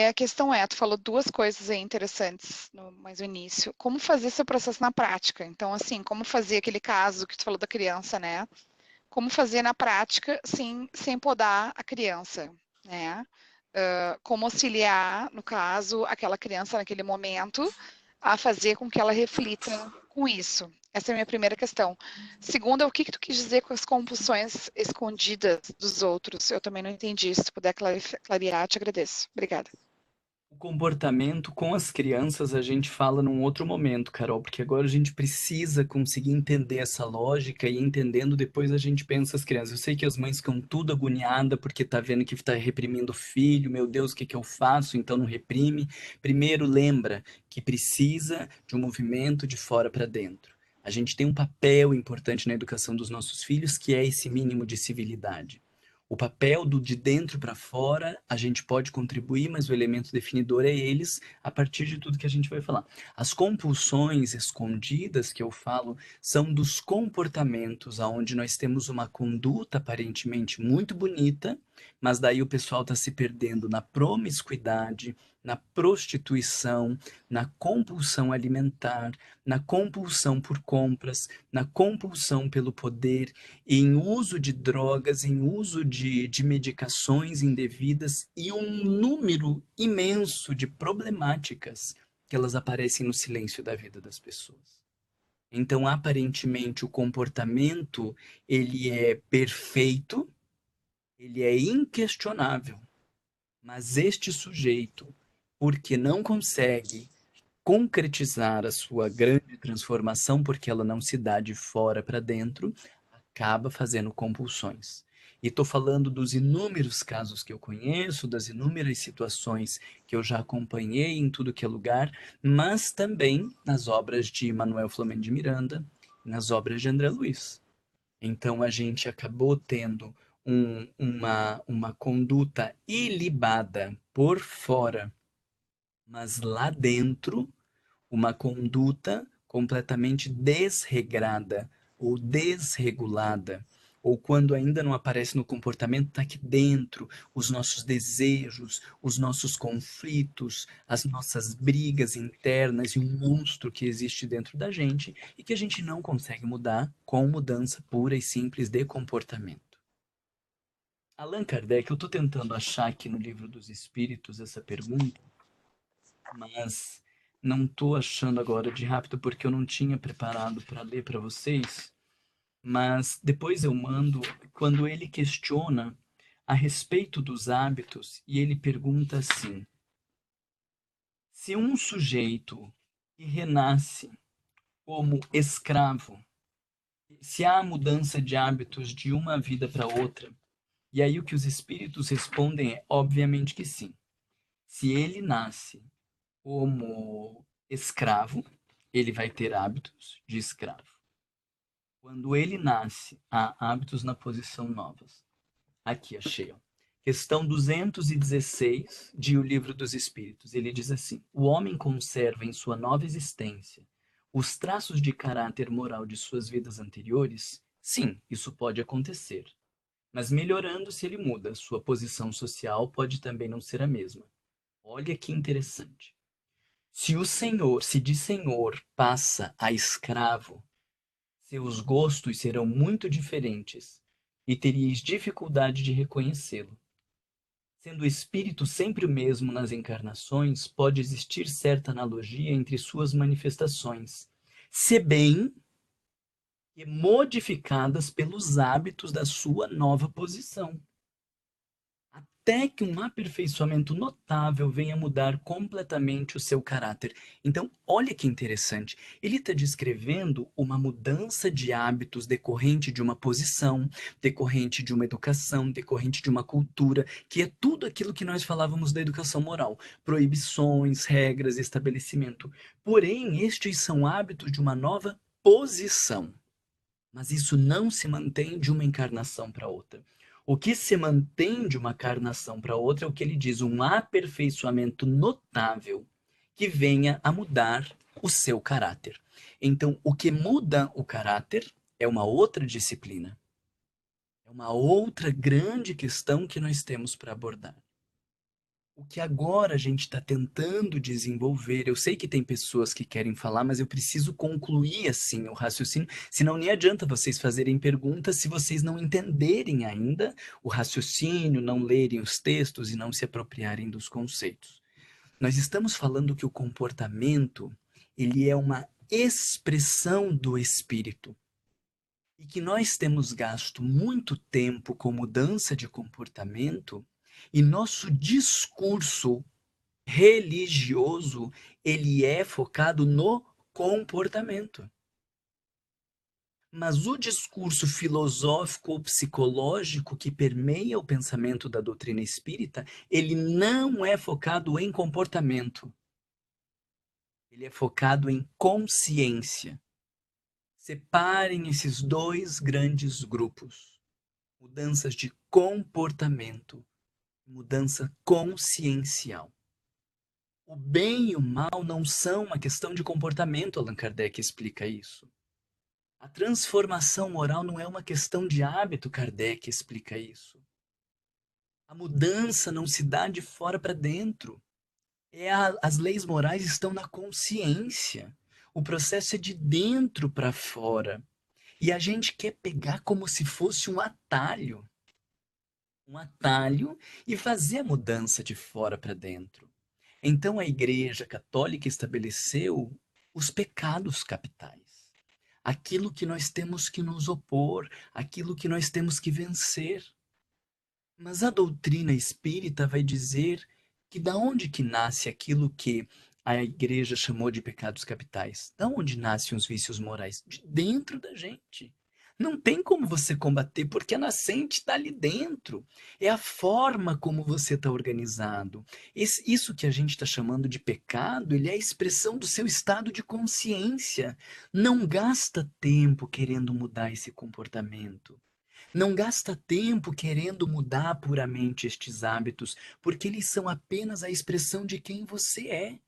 A questão é, tu falou duas coisas aí interessantes mais no início. Como fazer esse processo na prática? Então, assim, como fazer aquele caso que tu falou da criança, né? Como fazer na prática sem podar a criança, né? como auxiliar, no caso, aquela criança naquele momento, a fazer com que ela reflita com isso. Essa é a minha primeira questão. Segunda, o que tu quis dizer com as compulsões escondidas dos outros? Eu também não entendi. Se tu puder clarear, te agradeço. Obrigada. O comportamento com as crianças a gente fala num outro momento, Carol, porque agora a gente precisa conseguir entender essa lógica e entendendo depois a gente pensa as crianças. Eu sei que as mães ficam tudo agoniadas porque tá vendo que tá reprimindo o filho, meu Deus, o que que eu faço? Então não reprime. Primeiro lembra que precisa de um movimento de fora para dentro. A gente tem um papel importante na educação dos nossos filhos, que é esse mínimo de civilidade. O papel do de dentro para fora, a gente pode contribuir, mas o elemento definidor é eles, a partir de tudo que a gente vai falar. As compulsões escondidas que eu falo são dos comportamentos onde nós temos uma conduta aparentemente muito bonita, mas daí o pessoal está se perdendo na promiscuidade, na prostituição, na compulsão alimentar, na compulsão por compras, na compulsão pelo poder, em uso de drogas, em uso de medicações indevidas e um número imenso de problemáticas que elas aparecem no silêncio da vida das pessoas. Então, aparentemente, o comportamento, ele é perfeito, ele é inquestionável, mas este sujeito, porque não consegue concretizar a sua grande transformação, porque ela não se dá de fora para dentro, acaba fazendo compulsões. E estou falando dos inúmeros casos que eu conheço, das inúmeras situações que eu já acompanhei em tudo que é lugar, mas também nas obras de Manuel Flamengo de Miranda, nas obras de André Luiz. Então a gente acabou tendo uma conduta ilibada por fora, mas lá dentro, uma conduta completamente desregrada ou desregulada, ou quando ainda não aparece no comportamento, está aqui dentro, os nossos desejos, os nossos conflitos, as nossas brigas internas e um monstro que existe dentro da gente e que a gente não consegue mudar com mudança pura e simples de comportamento. Allan Kardec, eu estou tentando achar aqui no Livro dos Espíritos essa pergunta, mas não estou achando agora de rápido porque eu não tinha preparado para ler para vocês, mas depois eu mando quando ele questiona a respeito dos hábitos e ele pergunta assim: se um sujeito que renasce como escravo, se há mudança de hábitos de uma vida para outra? E aí o que os espíritos respondem é obviamente que sim. Se ele nasce como escravo, ele vai ter hábitos de escravo. Quando ele nasce, há hábitos na posição novas. Aqui achei, ó. Questão 216 de O Livro dos Espíritos. Ele diz assim: o homem conserva em sua nova existência os traços de caráter moral de suas vidas anteriores? Sim, isso pode acontecer. Mas melhorando se ele muda, sua posição social pode também não ser a mesma. Olha que interessante. Se de senhor passa a escravo, seus gostos serão muito diferentes e teríeis dificuldade de reconhecê-lo. Sendo o espírito sempre o mesmo nas encarnações, pode existir certa analogia entre suas manifestações, se bem que modificadas pelos hábitos da sua nova posição, até que um aperfeiçoamento notável venha mudar completamente o seu caráter. Então, olha que interessante. Ele está descrevendo uma mudança de hábitos decorrente de uma posição, decorrente de uma educação, decorrente de uma cultura, que é tudo aquilo que nós falávamos da educação moral. Proibições, regras, estabelecimento. Porém, estes são hábitos de uma nova posição. Mas isso não se mantém de uma encarnação para outra. O que se mantém de uma encarnação para outra é o que ele diz, um aperfeiçoamento notável que venha a mudar o seu caráter. Então, o que muda o caráter é uma outra disciplina. É uma outra grande questão que nós temos para abordar. O que agora a gente está tentando desenvolver, eu sei que tem pessoas que querem falar, mas eu preciso concluir assim o raciocínio, senão nem adianta vocês fazerem perguntas se vocês não entenderem ainda o raciocínio, não lerem os textos e não se apropriarem dos conceitos. Nós estamos falando que o comportamento, ele é uma expressão do espírito. E que nós temos gasto muito tempo com mudança de comportamento e nosso discurso religioso, ele é focado no comportamento. Mas o discurso filosófico ou psicológico que permeia o pensamento da doutrina espírita, ele não é focado em comportamento. Ele é focado em consciência. Separem esses dois grandes grupos. Mudanças de comportamento, mudança consciencial. O bem e o mal não são uma questão de comportamento, Allan Kardec explica isso. A transformação moral não é uma questão de hábito, Kardec explica isso. A mudança não se dá de fora para dentro. As leis morais estão na consciência. O processo é de dentro para fora. E a gente quer pegar como se fosse um atalho e fazer a mudança de fora para dentro. Então a Igreja Católica estabeleceu os pecados capitais. Aquilo que nós temos que nos opor, aquilo que nós temos que vencer. Mas a doutrina espírita vai dizer que da onde que nasce aquilo que a Igreja chamou de pecados capitais? Da onde nascem os vícios morais? De dentro da gente. Não tem como você combater, porque a nascente está ali dentro. É a forma como você está organizado. Isso que a gente está chamando de pecado, ele é a expressão do seu estado de consciência. Não gasta tempo querendo mudar esse comportamento. Não gasta tempo querendo mudar puramente estes hábitos, porque eles são apenas a expressão de quem você é.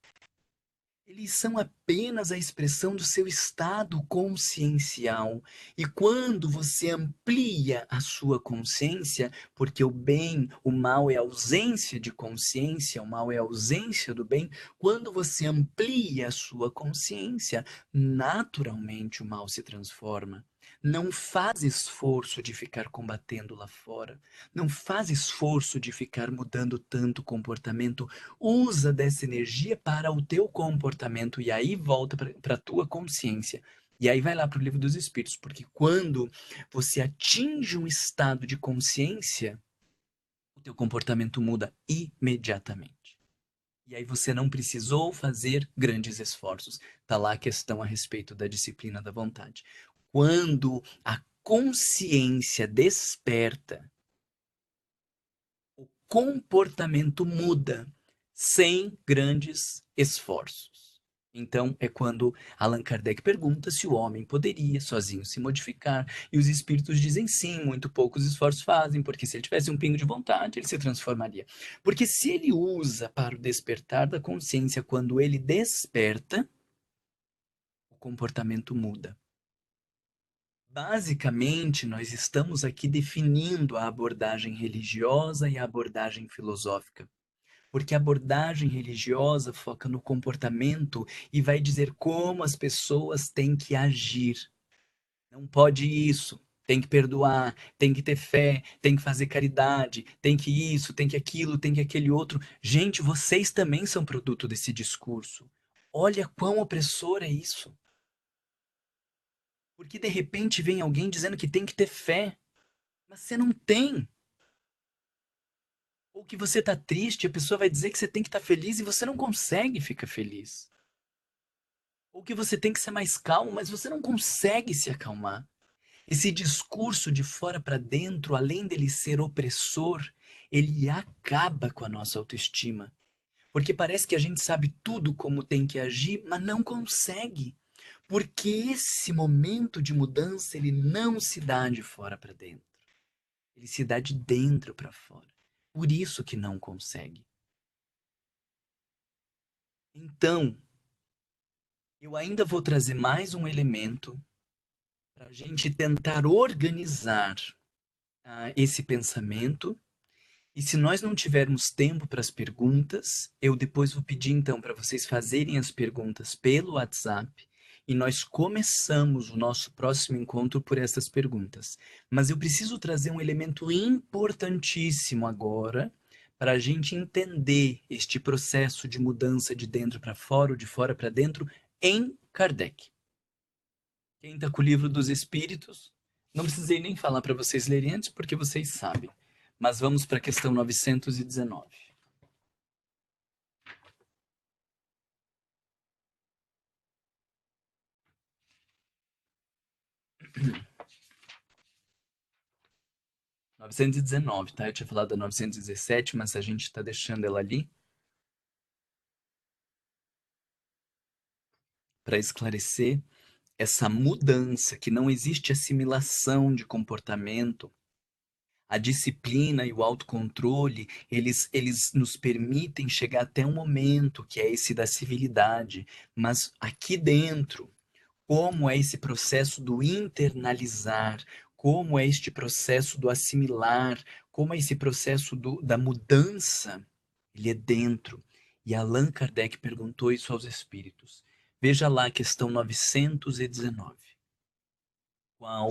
Eles são apenas a expressão do seu estado consciencial. E quando você amplia a sua consciência, porque o bem, o mal é ausência de consciência, o mal é ausência do bem, quando você amplia a sua consciência, naturalmente o mal se transforma. Não faz esforço de ficar combatendo lá fora. Não faz esforço de ficar mudando tanto comportamento. Usa dessa energia para o teu comportamento e aí volta para a tua consciência. E aí vai lá para o Livro dos Espíritos, porque quando você atinge um estado de consciência, o teu comportamento muda imediatamente. E aí você não precisou fazer grandes esforços. Está lá a questão a respeito da disciplina da vontade. Quando a consciência desperta, o comportamento muda sem grandes esforços. Então, é quando Allan Kardec pergunta se o homem poderia sozinho se modificar, e os espíritos dizem sim, muito poucos esforços fazem, porque se ele tivesse um pingo de vontade, ele se transformaria. Porque se ele usa para o despertar da consciência, quando ele desperta, o comportamento muda. Basicamente, nós estamos aqui definindo a abordagem religiosa e a abordagem filosófica. Porque a abordagem religiosa foca no comportamento e vai dizer como as pessoas têm que agir. Não pode isso, tem que perdoar, tem que ter fé, tem que fazer caridade, tem que isso, tem que aquilo, tem que aquele outro. Gente, vocês também são produto desse discurso. Olha quão opressor é isso. Porque de repente vem alguém dizendo que tem que ter fé, mas você não tem. Ou que você está triste, a pessoa vai dizer que você tem que estar feliz e você não consegue ficar feliz. Ou que você tem que ser mais calmo, mas você não consegue se acalmar. Esse discurso de fora para dentro, além dele ser opressor, ele acaba com a nossa autoestima. Porque parece que a gente sabe tudo como tem que agir, mas não consegue. Porque esse momento de mudança, ele não se dá de fora para dentro. Ele se dá de dentro para fora. Por isso que não consegue. Então, eu ainda vou trazer mais um elemento para a gente tentar organizar esse pensamento E se nós não tivermos tempo para as perguntas, eu depois vou pedir então para vocês fazerem as perguntas pelo WhatsApp e nós começamos o nosso próximo encontro por essas perguntas. Mas eu preciso trazer um elemento importantíssimo agora para a gente entender este processo de mudança de dentro para fora ou de fora para dentro em Kardec. Quem está com o Livro dos Espíritos, não precisei nem falar para vocês lerem antes, porque vocês sabem. Mas vamos para a questão 919. 919, tá? Eu tinha falado da 917, mas a gente está deixando ela ali para esclarecer essa mudança, que não existe assimilação de comportamento. A disciplina e o autocontrole, eles nos permitem chegar até um momento que é esse da civilidade, mas aqui dentro, como é esse processo do internalizar, como é este processo do assimilar, como é esse processo da mudança, ele é dentro. E Allan Kardec perguntou isso aos espíritos. Veja lá a questão 919. Qual?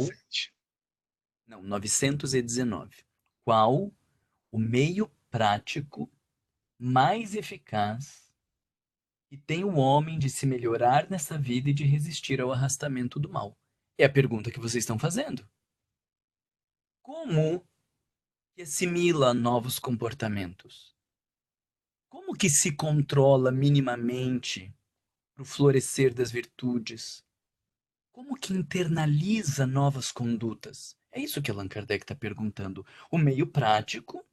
919. Qual o meio prático mais eficaz que tem o homem de se melhorar nessa vida e de resistir ao arrastamento do mal? É a pergunta que vocês estão fazendo. Como que assimila novos comportamentos? Como que se controla minimamente para o florescer das virtudes? Como que internaliza novas condutas? É isso que Allan Kardec está perguntando. O meio prático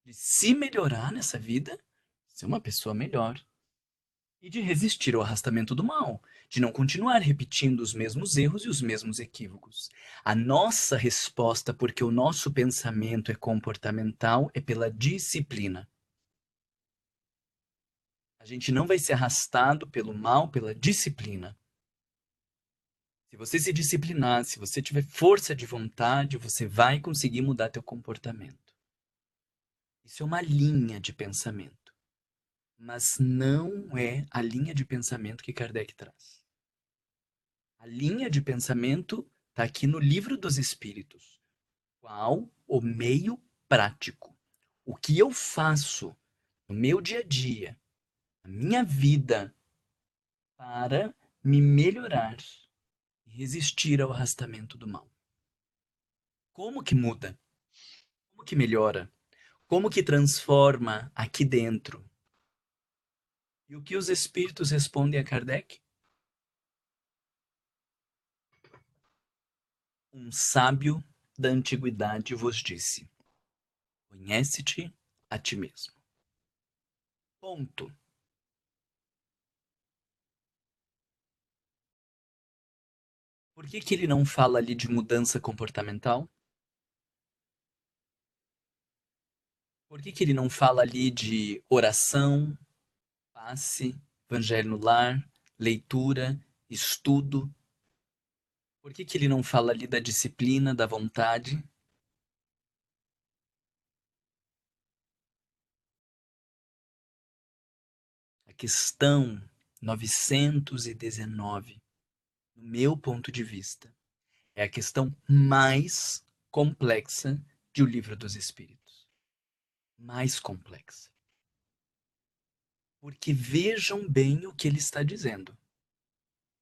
de se melhorar nessa vida, ser uma pessoa melhor. E de resistir ao arrastamento do mal, de não continuar repetindo os mesmos erros e os mesmos equívocos. A nossa resposta, porque o nosso pensamento é comportamental, é pela disciplina. A gente não vai ser arrastado pelo mal, pela disciplina. Se você se disciplinar, se você tiver força de vontade, você vai conseguir mudar teu comportamento. Isso é uma linha de pensamento. Mas não é a linha de pensamento que Kardec traz. A linha de pensamento está aqui no Livro dos Espíritos. Qual o meio prático? O que eu faço no meu dia a dia, na minha vida, para me melhorar e resistir ao arrastamento do mal? Como que muda? Como que melhora? Como que transforma aqui dentro? E o que os espíritos respondem a Kardec? Um sábio da antiguidade vos disse: conhece-te a ti mesmo. Ponto. Por que ele não fala ali de mudança comportamental? Por que ele não fala ali de oração, passe, evangelho no lar, leitura, estudo? Por que ele não fala ali da disciplina, da vontade? A questão 919, no meu ponto de vista, é a questão mais complexa de O Livro dos Espíritos. Mais complexa. Porque vejam bem o que ele está dizendo.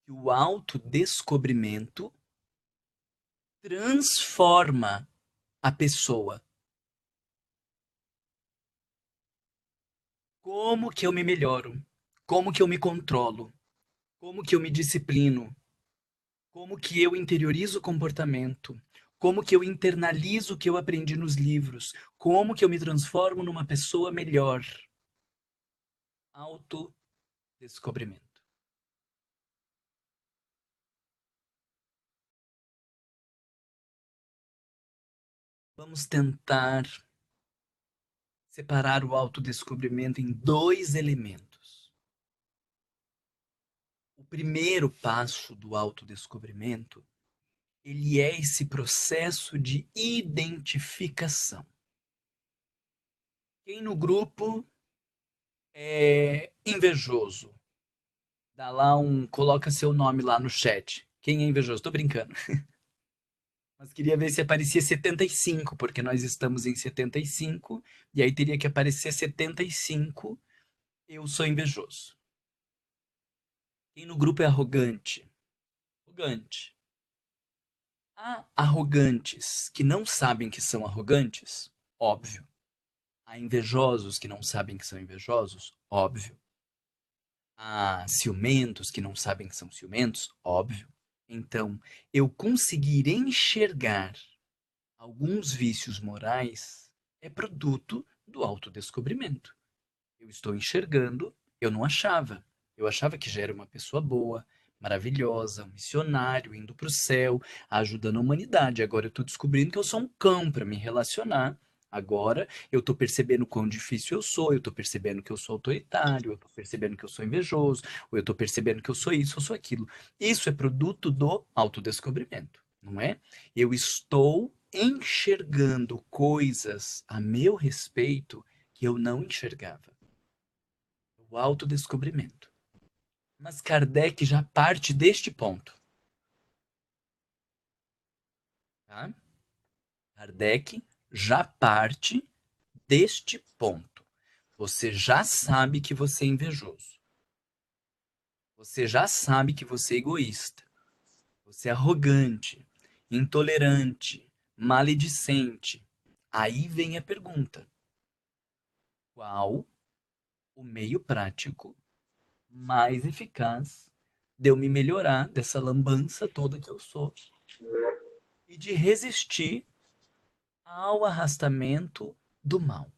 Que o autodescobrimento transforma a pessoa. Como que eu me melhoro? Como que eu me controlo? Como que eu me disciplino? Como que eu interiorizo o comportamento? Como que eu internalizo o que eu aprendi nos livros? Como que eu me transformo numa pessoa melhor? Autodescobrimento. Vamos tentar separar o autodescobrimento em dois elementos. O primeiro passo do autodescobrimento, ele é esse processo de identificação. Quem no grupo é invejoso? Dá lá coloca seu nome lá no chat. Quem é invejoso? Tô brincando. Mas queria ver se aparecia 75, porque nós estamos em 75, e aí teria que aparecer 75, eu sou invejoso. Quem no grupo é arrogante? Arrogante. Há arrogantes que não sabem que são arrogantes? Óbvio. Há invejosos que não sabem que são invejosos? Óbvio. Há ciumentos que não sabem que são ciumentos? Óbvio. Então, eu conseguir enxergar alguns vícios morais é produto do autodescobrimento. Eu estou enxergando, eu não achava. Eu achava que já era uma pessoa boa, maravilhosa, um missionário, indo para o céu, ajudando a humanidade. Agora eu estou descobrindo que eu sou um cão para me relacionar. Agora eu estou percebendo quão difícil eu sou, eu estou percebendo que eu sou autoritário, eu estou percebendo que eu sou invejoso, ou eu estou percebendo que eu sou isso, eu sou aquilo. Isso é produto do autodescobrimento, não é? Eu estou enxergando coisas a meu respeito que eu não enxergava. O autodescobrimento. Mas Kardec já parte deste ponto. Tá? Kardec já parte deste ponto. Você já sabe que você é invejoso. Você já sabe que você é egoísta. Você é arrogante, intolerante, maledicente. Aí vem a pergunta: qual o meio prático mais eficaz de eu me melhorar dessa lambança toda que eu sou e de resistir ao arrastamento do mal?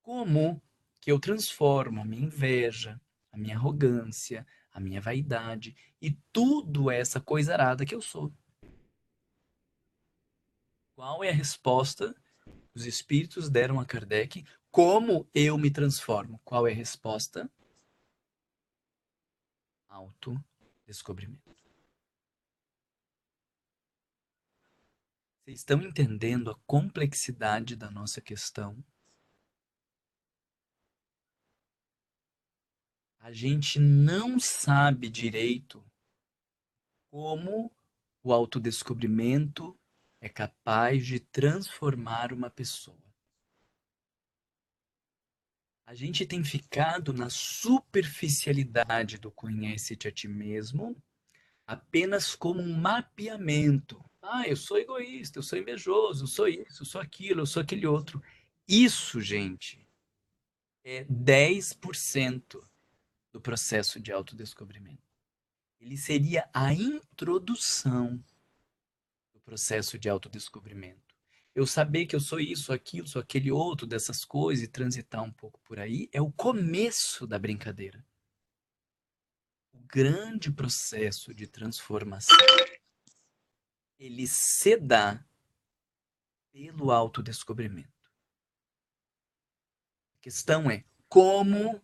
Como que eu transformo a minha inveja, a minha arrogância, a minha vaidade e tudo essa coisa arada que eu sou? Qual é a resposta que os espíritos deram a Kardec? Como eu me transformo? Qual é a resposta? Autodescobrimento. Vocês estão entendendo a complexidade da nossa questão? A gente não sabe direito como o autodescobrimento é capaz de transformar uma pessoa. A gente tem ficado na superficialidade do conhece-te a ti mesmo, apenas como um mapeamento. Ah, eu sou egoísta, eu sou invejoso, eu sou isso, eu sou aquilo, eu sou aquele outro. Isso, gente, é 10% do processo de autodescobrimento. Ele seria a introdução do processo de autodescobrimento. Eu saber que eu sou isso, aquilo, sou aquele outro, dessas coisas e transitar um pouco por aí é o começo da brincadeira. O grande processo de transformação, ele se dá pelo autodescobrimento. A questão é como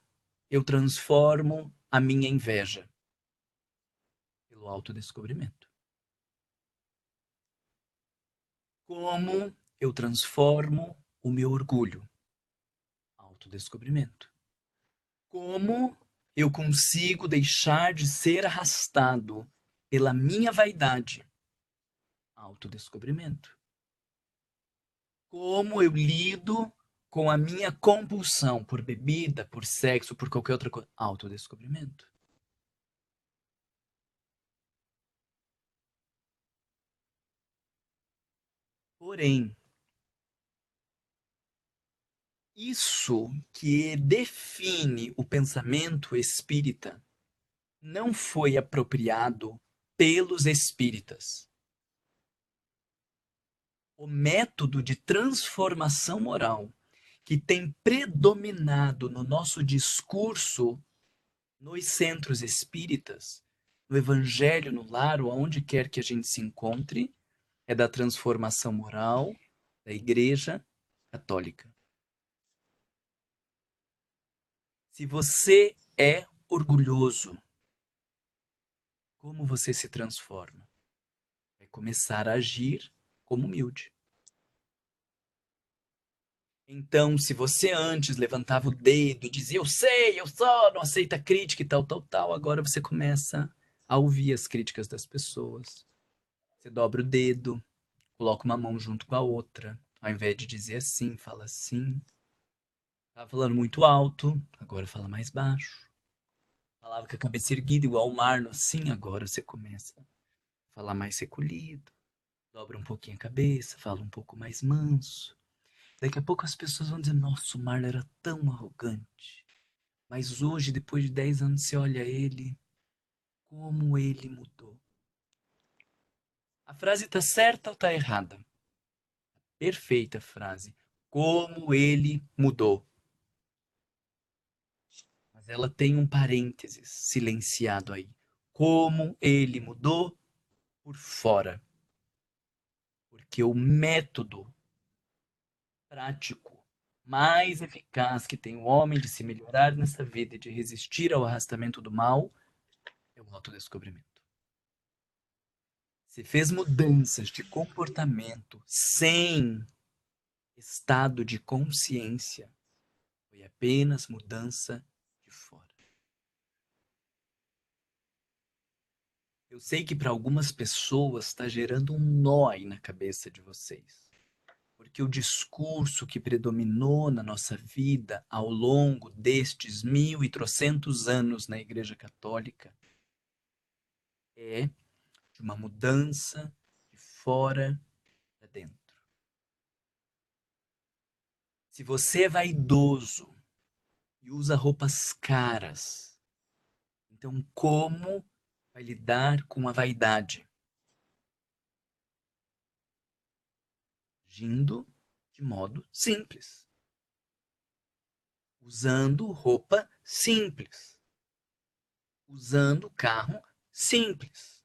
eu transformo a minha inveja? Pelo autodescobrimento. Como eu transformo o meu orgulho? Autodescobrimento. Como eu consigo deixar de ser arrastado pela minha vaidade? Autodescobrimento. Como eu lido com a minha compulsão por bebida, por sexo, por qualquer outra coisa? Autodescobrimento. Porém, isso que define o pensamento espírita não foi apropriado pelos espíritas. O método de transformação moral que tem predominado no nosso discurso nos centros espíritas, no evangelho, no lar, ou aonde quer que a gente se encontre, é da transformação moral da Igreja Católica. Se você é orgulhoso, como você se transforma? É começar a agir como humilde. Então, se você antes levantava o dedo e dizia, eu sei, eu sou, não aceita crítica e tal, tal, tal, agora você começa a ouvir as críticas das pessoas. Você dobra o dedo, coloca uma mão junto com a outra, ao invés de dizer assim, fala assim. Tava falando muito alto, agora fala mais baixo. Falava com a cabeça erguida, igual o Marlon, assim, agora você começa a falar mais recolhido. Dobra um pouquinho a cabeça, fala um pouco mais manso. Daqui a pouco as pessoas vão dizer, nossa, o Marlon era tão arrogante. Mas hoje, depois de 10 anos, você olha ele, como ele mudou. A frase tá certa ou tá errada? Perfeita frase. Como ele mudou. Mas ela tem um parênteses silenciado aí. Como ele mudou por fora. Porque o método prático mais eficaz que tem o homem de se melhorar nessa vida e de resistir ao arrastamento do mal é o autodescobrimento. Se fez mudanças de comportamento sem estado de consciência, foi apenas mudança de fora. Eu sei que para algumas pessoas está gerando um nó aí na cabeça de vocês. Porque o discurso que predominou na nossa vida ao longo destes 1.300 anos na Igreja Católica é de uma mudança de fora para dentro. Se você é vaidoso e usa roupas caras, então como vai lidar com a vaidade? Agindo de modo simples. Usando roupa simples. Usando carro simples.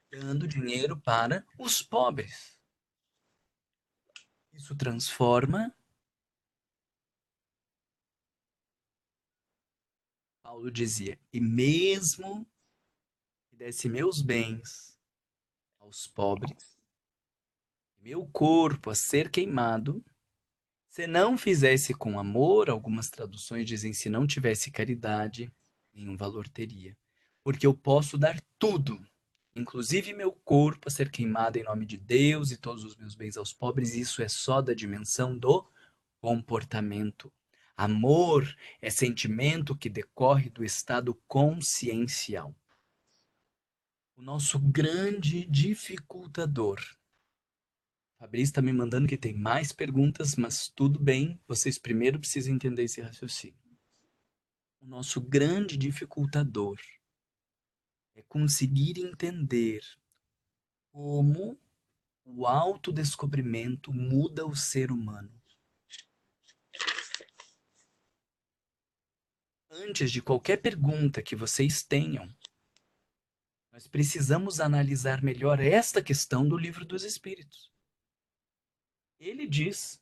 Dando dinheiro para os pobres. Isso transforma. Paulo dizia, e mesmo que desse meus bens aos pobres, meu corpo a ser queimado, se não fizesse com amor, algumas traduções dizem se não tivesse caridade, nenhum valor teria. Porque eu posso dar tudo, inclusive meu corpo a ser queimado em nome de Deus e todos os meus bens aos pobres, isso é só da dimensão do comportamento. Amor é sentimento que decorre do estado consciencial. O nosso grande dificultador. Fabrício está me mandando que tem mais perguntas, mas tudo bem, vocês primeiro precisam entender esse raciocínio. O nosso grande dificultador é conseguir entender como o autodescobrimento muda o ser humano. Antes de qualquer pergunta que vocês tenham, nós precisamos analisar melhor esta questão do Livro dos Espíritos. Ele diz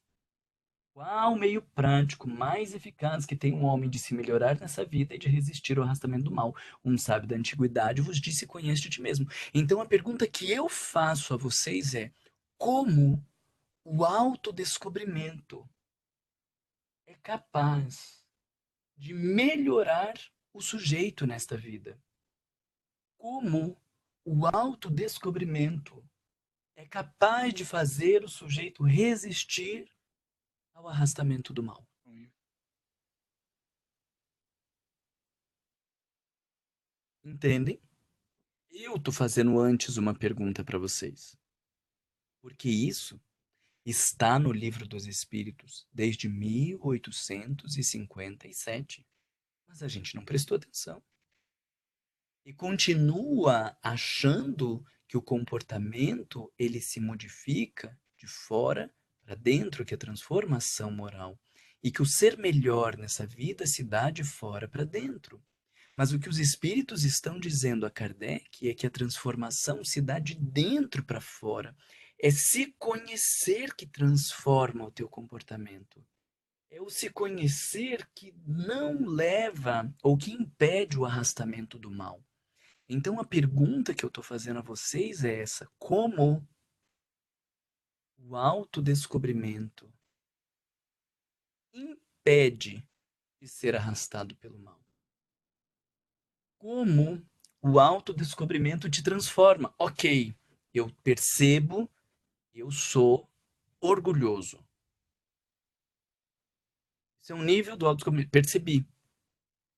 qual o meio prático mais eficaz que tem um homem de se melhorar nessa vida e de resistir ao arrastamento do mal. Um sábio da antiguidade vos disse, conhece de ti mesmo. Então a pergunta que eu faço a vocês é, como o autodescobrimento é capaz de melhorar o sujeito nesta vida? Como o autodescobrimento é capaz de fazer o sujeito resistir ao arrastamento do mal? Entendem? Eu estou fazendo antes uma pergunta para vocês. Porque isso está no Livro dos Espíritos desde 1857. Mas a gente não prestou atenção. E continua achando que o comportamento ele se modifica de fora para dentro, que é transformação moral. E que o ser melhor nessa vida se dá de fora para dentro. Mas o que os espíritos estão dizendo a Kardec é que a transformação se dá de dentro para fora. É se conhecer que transforma o teu comportamento. É o se conhecer que não leva ou que impede o arrastamento do mal. Então a pergunta que eu estou fazendo a vocês é essa: como o autodescobrimento impede de ser arrastado pelo mal. Como o autodescobrimento te transforma. Ok, eu percebo, eu sou orgulhoso. Esse é um nível do autodescobrimento. Percebi.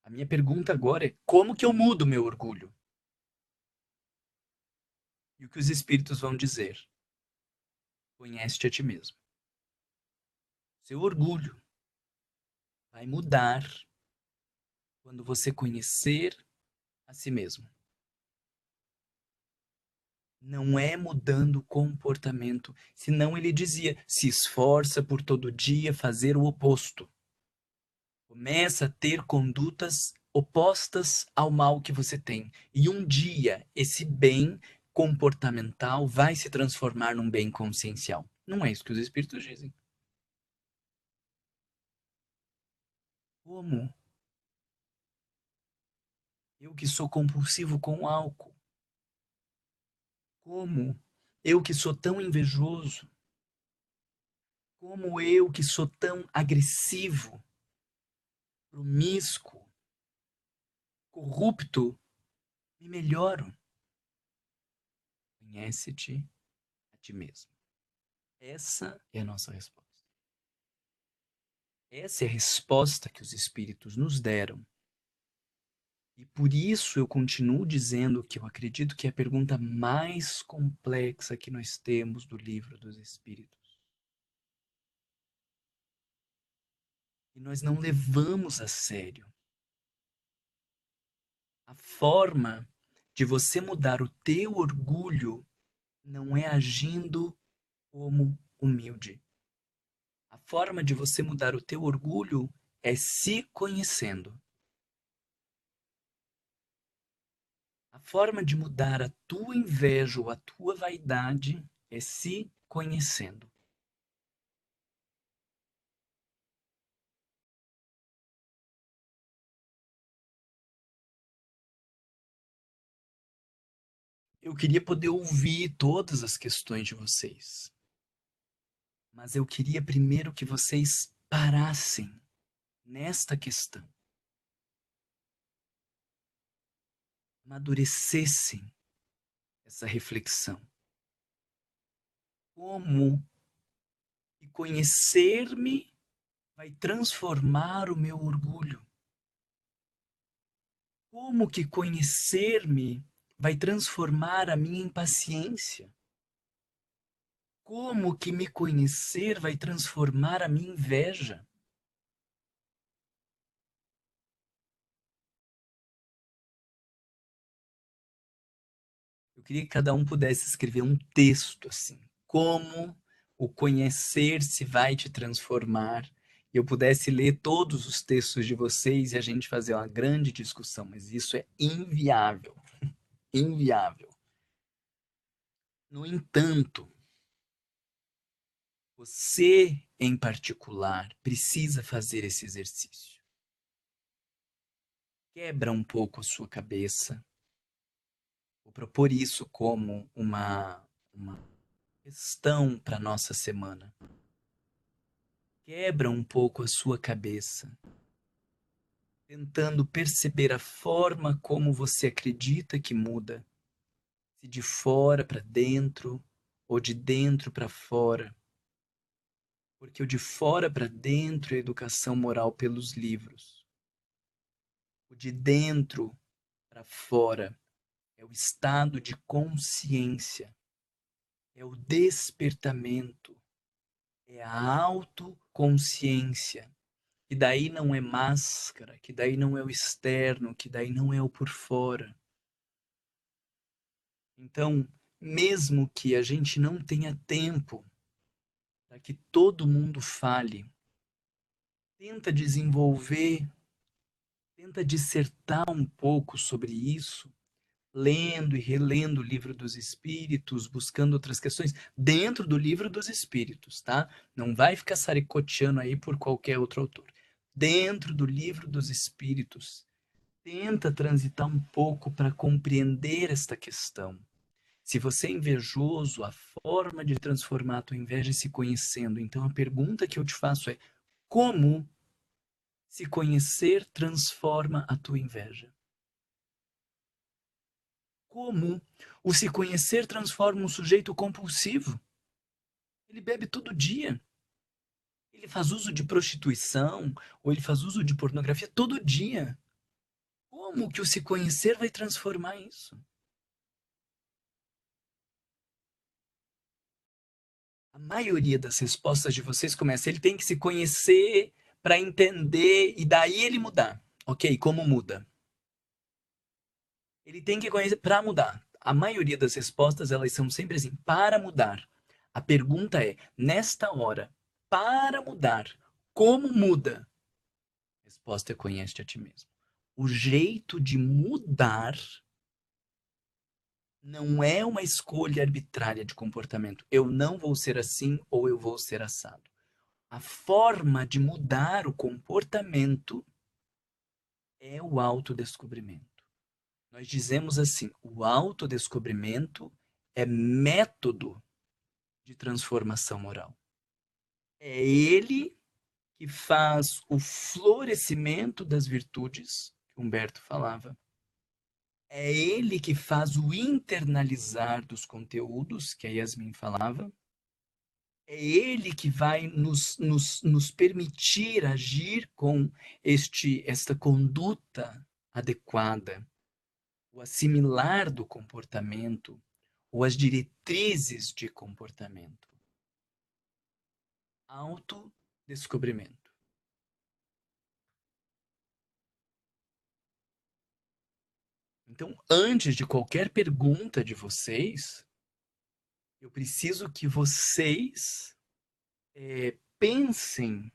A minha pergunta agora é, como que eu mudo meu orgulho? E o que os espíritos vão dizer? Conhece-te a ti mesmo. Seu orgulho vai mudar quando você conhecer a si mesmo. Não é mudando o comportamento, senão ele dizia, se esforça por todo dia fazer o oposto. Começa a ter condutas opostas ao mal que você tem. E um dia, esse bem comportamental vai se transformar num bem consciencial. Não é isso que os espíritos dizem. Como? Eu que sou compulsivo com álcool. Como? Eu que sou tão invejoso. Como eu que sou tão agressivo, promíscuo, corrupto, me melhoro. Conhece-te a ti mesmo. Essa é a nossa resposta. Essa é a resposta que os espíritos nos deram. E por isso eu continuo dizendo que eu acredito que é a pergunta mais complexa que nós temos do Livro dos Espíritos. E nós não levamos a sério. A forma de você mudar o teu orgulho não é agindo como humilde. A forma de você mudar o teu orgulho é se conhecendo. A forma de mudar a tua inveja ou a tua vaidade é se conhecendo. Eu queria poder ouvir todas as questões de vocês. Mas eu queria primeiro que vocês parassem nesta questão. Amadurecessem essa reflexão. Como que conhecer-me vai transformar o meu orgulho? Como que conhecer-me vai transformar a minha impaciência? Como que me conhecer vai transformar a minha inveja? Eu queria que cada um pudesse escrever um texto assim, como o conhecer-se vai te transformar. E eu pudesse ler todos os textos de vocês e a gente fazer uma grande discussão, mas isso é inviável. Inviável. No entanto, você, em particular, precisa fazer esse exercício. Quebra um pouco a sua cabeça. Vou propor isso como uma questão para a nossa semana. Quebra um pouco a sua cabeça, tentando perceber a forma como você acredita que muda, se de fora para dentro ou de dentro para fora. Porque o de fora para dentro é a educação moral pelos livros. O de dentro para fora é o estado de consciência, é o despertamento, é a autoconsciência, que daí não é máscara, que daí não é o externo, que daí não é o por fora. Então, mesmo que a gente não tenha tempo para que todo mundo fale, tenta desenvolver, tenta dissertar um pouco sobre isso, lendo e relendo o Livro dos Espíritos, buscando outras questões dentro do Livro dos Espíritos, tá? Não vai ficar saricoteando aí por qualquer outro autor. Dentro do Livro dos Espíritos, tenta transitar um pouco para compreender esta questão. Se você é invejoso, a forma de transformar a tua inveja é se conhecendo. Então a pergunta que eu te faço é: como se conhecer transforma a tua inveja. Como o se conhecer transforma um sujeito compulsivo. Ele bebe todo dia. Ele faz uso de prostituição, ou ele faz uso de pornografia todo dia. Como que o se conhecer vai transformar isso? A maioria das respostas de vocês começa, ele tem que se conhecer para entender e daí ele mudar. Ok, como muda? Ele tem que conhecer para mudar. A maioria das respostas, elas são sempre assim, para mudar. A pergunta é, nesta hora, para mudar, como muda? A resposta é, conhece-te a ti mesmo. O jeito de mudar não é uma escolha arbitrária de comportamento. Eu não vou ser assim ou eu vou ser assado. A forma de mudar o comportamento é o autodescobrimento. Nós dizemos assim, o autodescobrimento é método de transformação moral. É ele que faz o florescimento das virtudes, que Humberto falava. É ele que faz o internalizar dos conteúdos, que a Yasmin falava. É ele que vai nos permitir agir com esta conduta adequada, o assimilar do comportamento, ou as diretrizes de comportamento. Autodescobrimento. Então, antes de qualquer pergunta de vocês, eu preciso que vocês pensem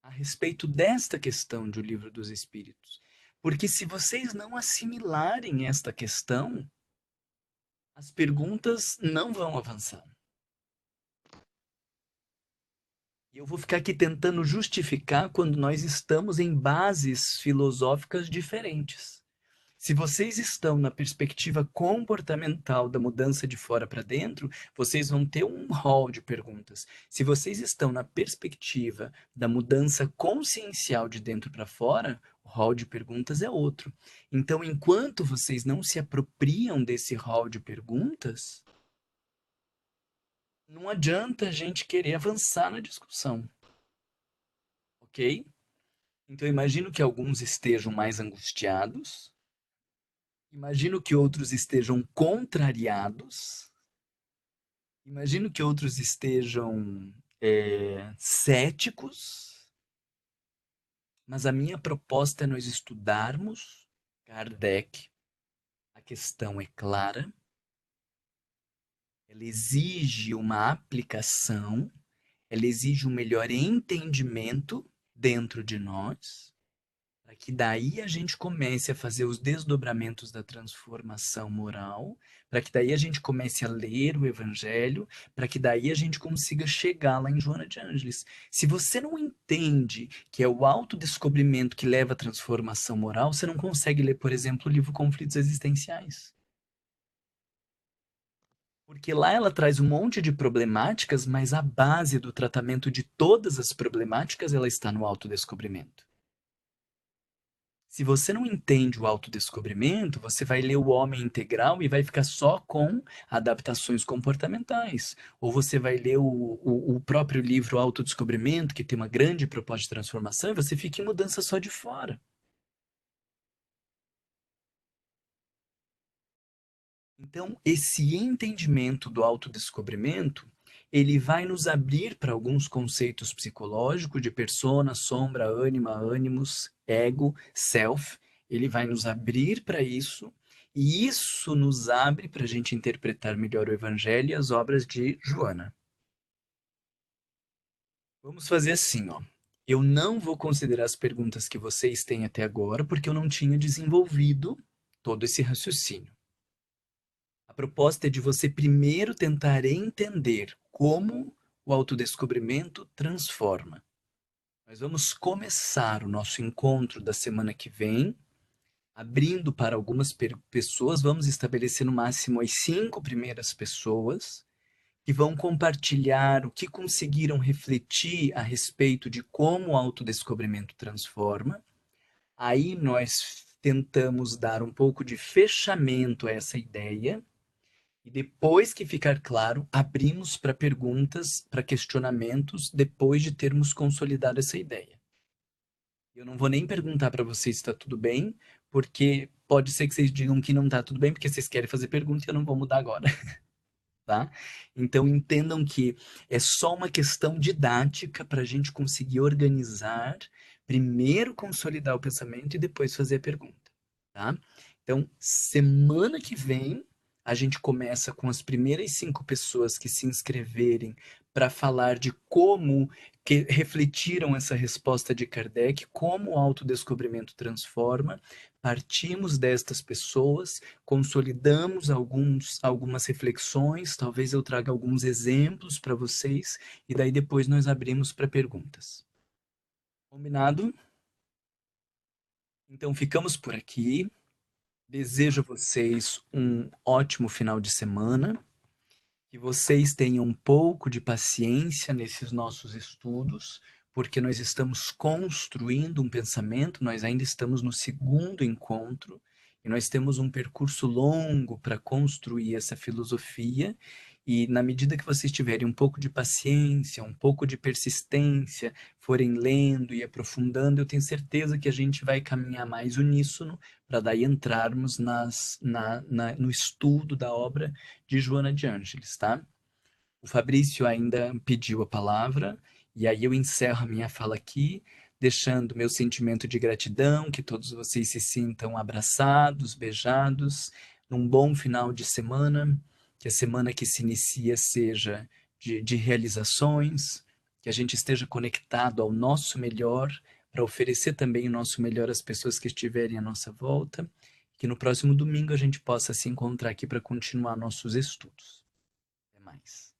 a respeito desta questão do Livro dos Espíritos. Porque se vocês não assimilarem esta questão, as perguntas não vão avançar. E eu vou ficar aqui tentando justificar quando nós estamos em bases filosóficas diferentes. Se vocês estão na perspectiva comportamental da mudança de fora para dentro, vocês vão ter um rol de perguntas. Se vocês estão na perspectiva da mudança consciencial de dentro para fora, o rol de perguntas é outro. Então, enquanto vocês não se apropriam desse rol de perguntas, não adianta a gente querer avançar na discussão. Ok? Então, eu imagino que alguns estejam mais angustiados. Imagino que outros estejam contrariados. Imagino que outros estejam céticos. Mas a minha proposta é nós estudarmos Kardec. A questão é clara. Ela exige uma aplicação. Ela exige um melhor entendimento dentro de nós. Para que daí a gente comece a fazer os desdobramentos da transformação moral, para que daí a gente comece a ler o Evangelho, para que daí a gente consiga chegar lá em Joana de Ângeles. Se você não entende que é o autodescobrimento que leva à transformação moral, você não consegue ler, por exemplo, o livro Conflitos Existenciais. Porque lá ela traz um monte de problemáticas, mas a base do tratamento de todas as problemáticas ela está no autodescobrimento. Se você não entende o autodescobrimento, você vai ler o Homem Integral e vai ficar só com adaptações comportamentais. Ou você vai ler o próprio livro Autodescobrimento, que tem uma grande proposta de transformação, e você fica em mudança só de fora. Então, esse entendimento do autodescobrimento, ele vai nos abrir para alguns conceitos psicológicos de persona, sombra, ânima, ânimos, ego, self. Ele vai nos abrir para isso, e isso nos abre para a gente interpretar melhor o Evangelho e as obras de Joana. Vamos fazer assim, ó. Eu não vou considerar as perguntas que vocês têm até agora, porque eu não tinha desenvolvido todo esse raciocínio. A proposta é de você primeiro tentar entender como o autodescobrimento transforma. Nós vamos começar o nosso encontro da semana que vem, abrindo para algumas pessoas. Vamos estabelecer no máximo as 5 primeiras pessoas que vão compartilhar o que conseguiram refletir a respeito de como o autodescobrimento transforma. Aí nós tentamos dar um pouco de fechamento a essa ideia, e depois que ficar claro, abrimos para perguntas, para questionamentos, depois de termos consolidado essa ideia. Eu não vou nem perguntar para vocês se está tudo bem, porque pode ser que vocês digam que não está tudo bem, porque vocês querem fazer pergunta e eu não vou mudar agora. Tá? Então entendam que é só uma questão didática para a gente conseguir organizar, primeiro consolidar o pensamento e depois fazer a pergunta, tá? Então, semana que vem, a gente começa com as primeiras 5 pessoas que se inscreverem para falar de como que refletiram essa resposta de Kardec, como o autodescobrimento transforma. Partimos destas pessoas, consolidamos algumas reflexões, talvez eu traga alguns exemplos para vocês, e daí depois nós abrimos para perguntas. Combinado? Então ficamos por aqui. Desejo a vocês um ótimo final de semana, que vocês tenham um pouco de paciência nesses nossos estudos, porque nós estamos construindo um pensamento, nós ainda estamos no segundo encontro, e nós temos um percurso longo para construir essa filosofia, e na medida que vocês tiverem um pouco de paciência, um pouco de persistência, forem lendo e aprofundando, eu tenho certeza que a gente vai caminhar mais uníssono para daí entrarmos no estudo da obra de Joana de Ângeles, tá? O Fabrício ainda pediu a palavra, e aí eu encerro a minha fala aqui, deixando meu sentimento de gratidão, que todos vocês se sintam abraçados, beijados, num bom final de semana, que a semana que se inicia seja de realizações, que a gente esteja conectado ao nosso melhor, para oferecer também o nosso melhor às pessoas que estiverem à nossa volta, que no próximo domingo a gente possa se encontrar aqui para continuar nossos estudos. Até mais.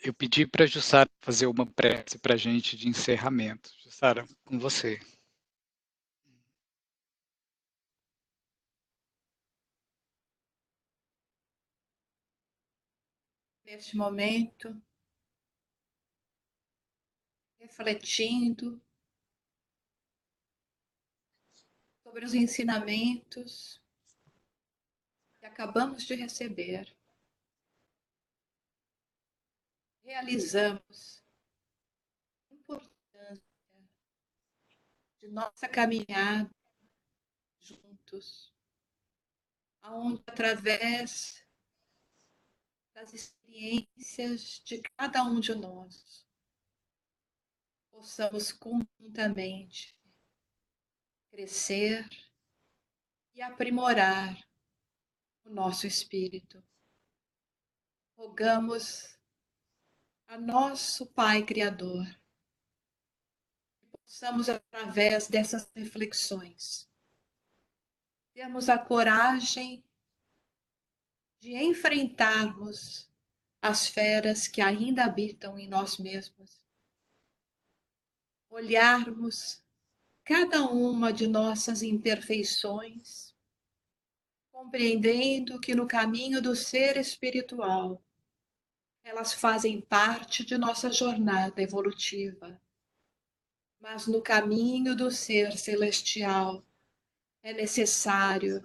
Eu pedi para a Jussara fazer uma prece para a gente de encerramento. Jussara, com você. Neste momento, refletindo sobre os ensinamentos que acabamos de receber, realizamos a importância de nossa caminhada juntos, aonde através das experiências de cada um de nós possamos conjuntamente crescer e aprimorar o nosso espírito. Rogamos a nosso Pai Criador que possamos, através dessas reflexões, termos a coragem de enfrentarmos as feras que ainda habitam em nós mesmos, olharmos cada uma de nossas imperfeições, compreendendo que no caminho do ser espiritual elas fazem parte de nossa jornada evolutiva, mas no caminho do ser celestial é necessário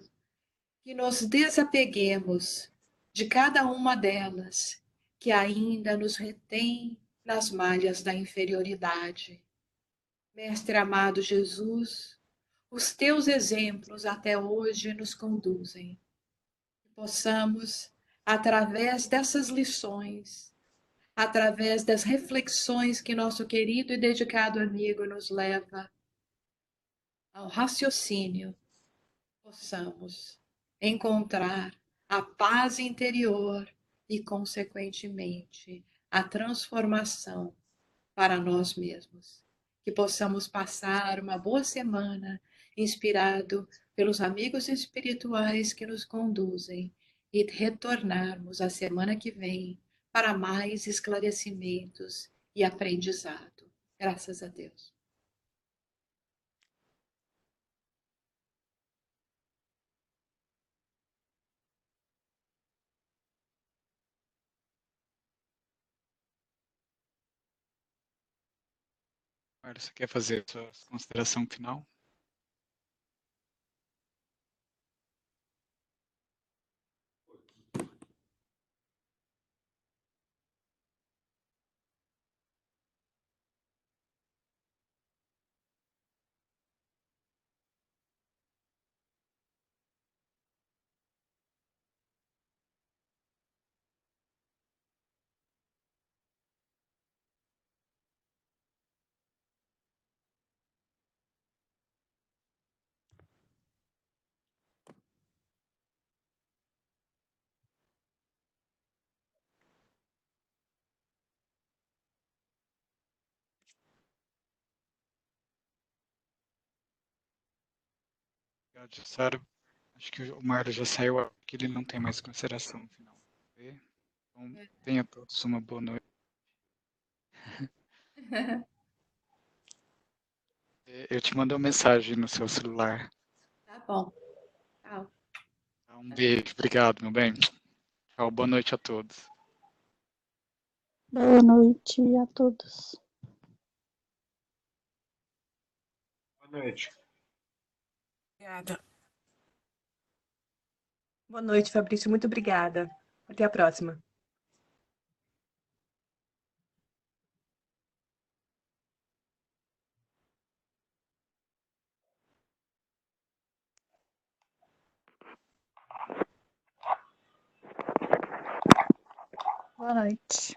que nos desapeguemos de cada uma delas que ainda nos retém nas malhas da inferioridade. Mestre amado Jesus, os teus exemplos até hoje nos conduzem. Que possamos, através dessas lições, através das reflexões que nosso querido e dedicado amigo nos leva ao raciocínio, possamos encontrar a paz interior e, consequentemente, a transformação para nós mesmos. Que possamos passar uma boa semana inspirado pelos amigos espirituais que nos conduzem e retornarmos a semana que vem para mais esclarecimentos e aprendizado. Graças a Deus. Mário, você quer fazer a sua consideração final? Obrigado, Jussara. Acho que o Mário já saiu, porque ele não tem mais consideração final. Então, tenha todos uma boa noite. Eu te mando uma mensagem no seu celular. Tá bom. Tchau. Um beijo, obrigado, meu bem. Tchau, boa noite a todos. Boa noite a todos. Boa noite. Obrigada. Boa noite, Fabrício. Muito obrigada. Até a próxima. Boa noite.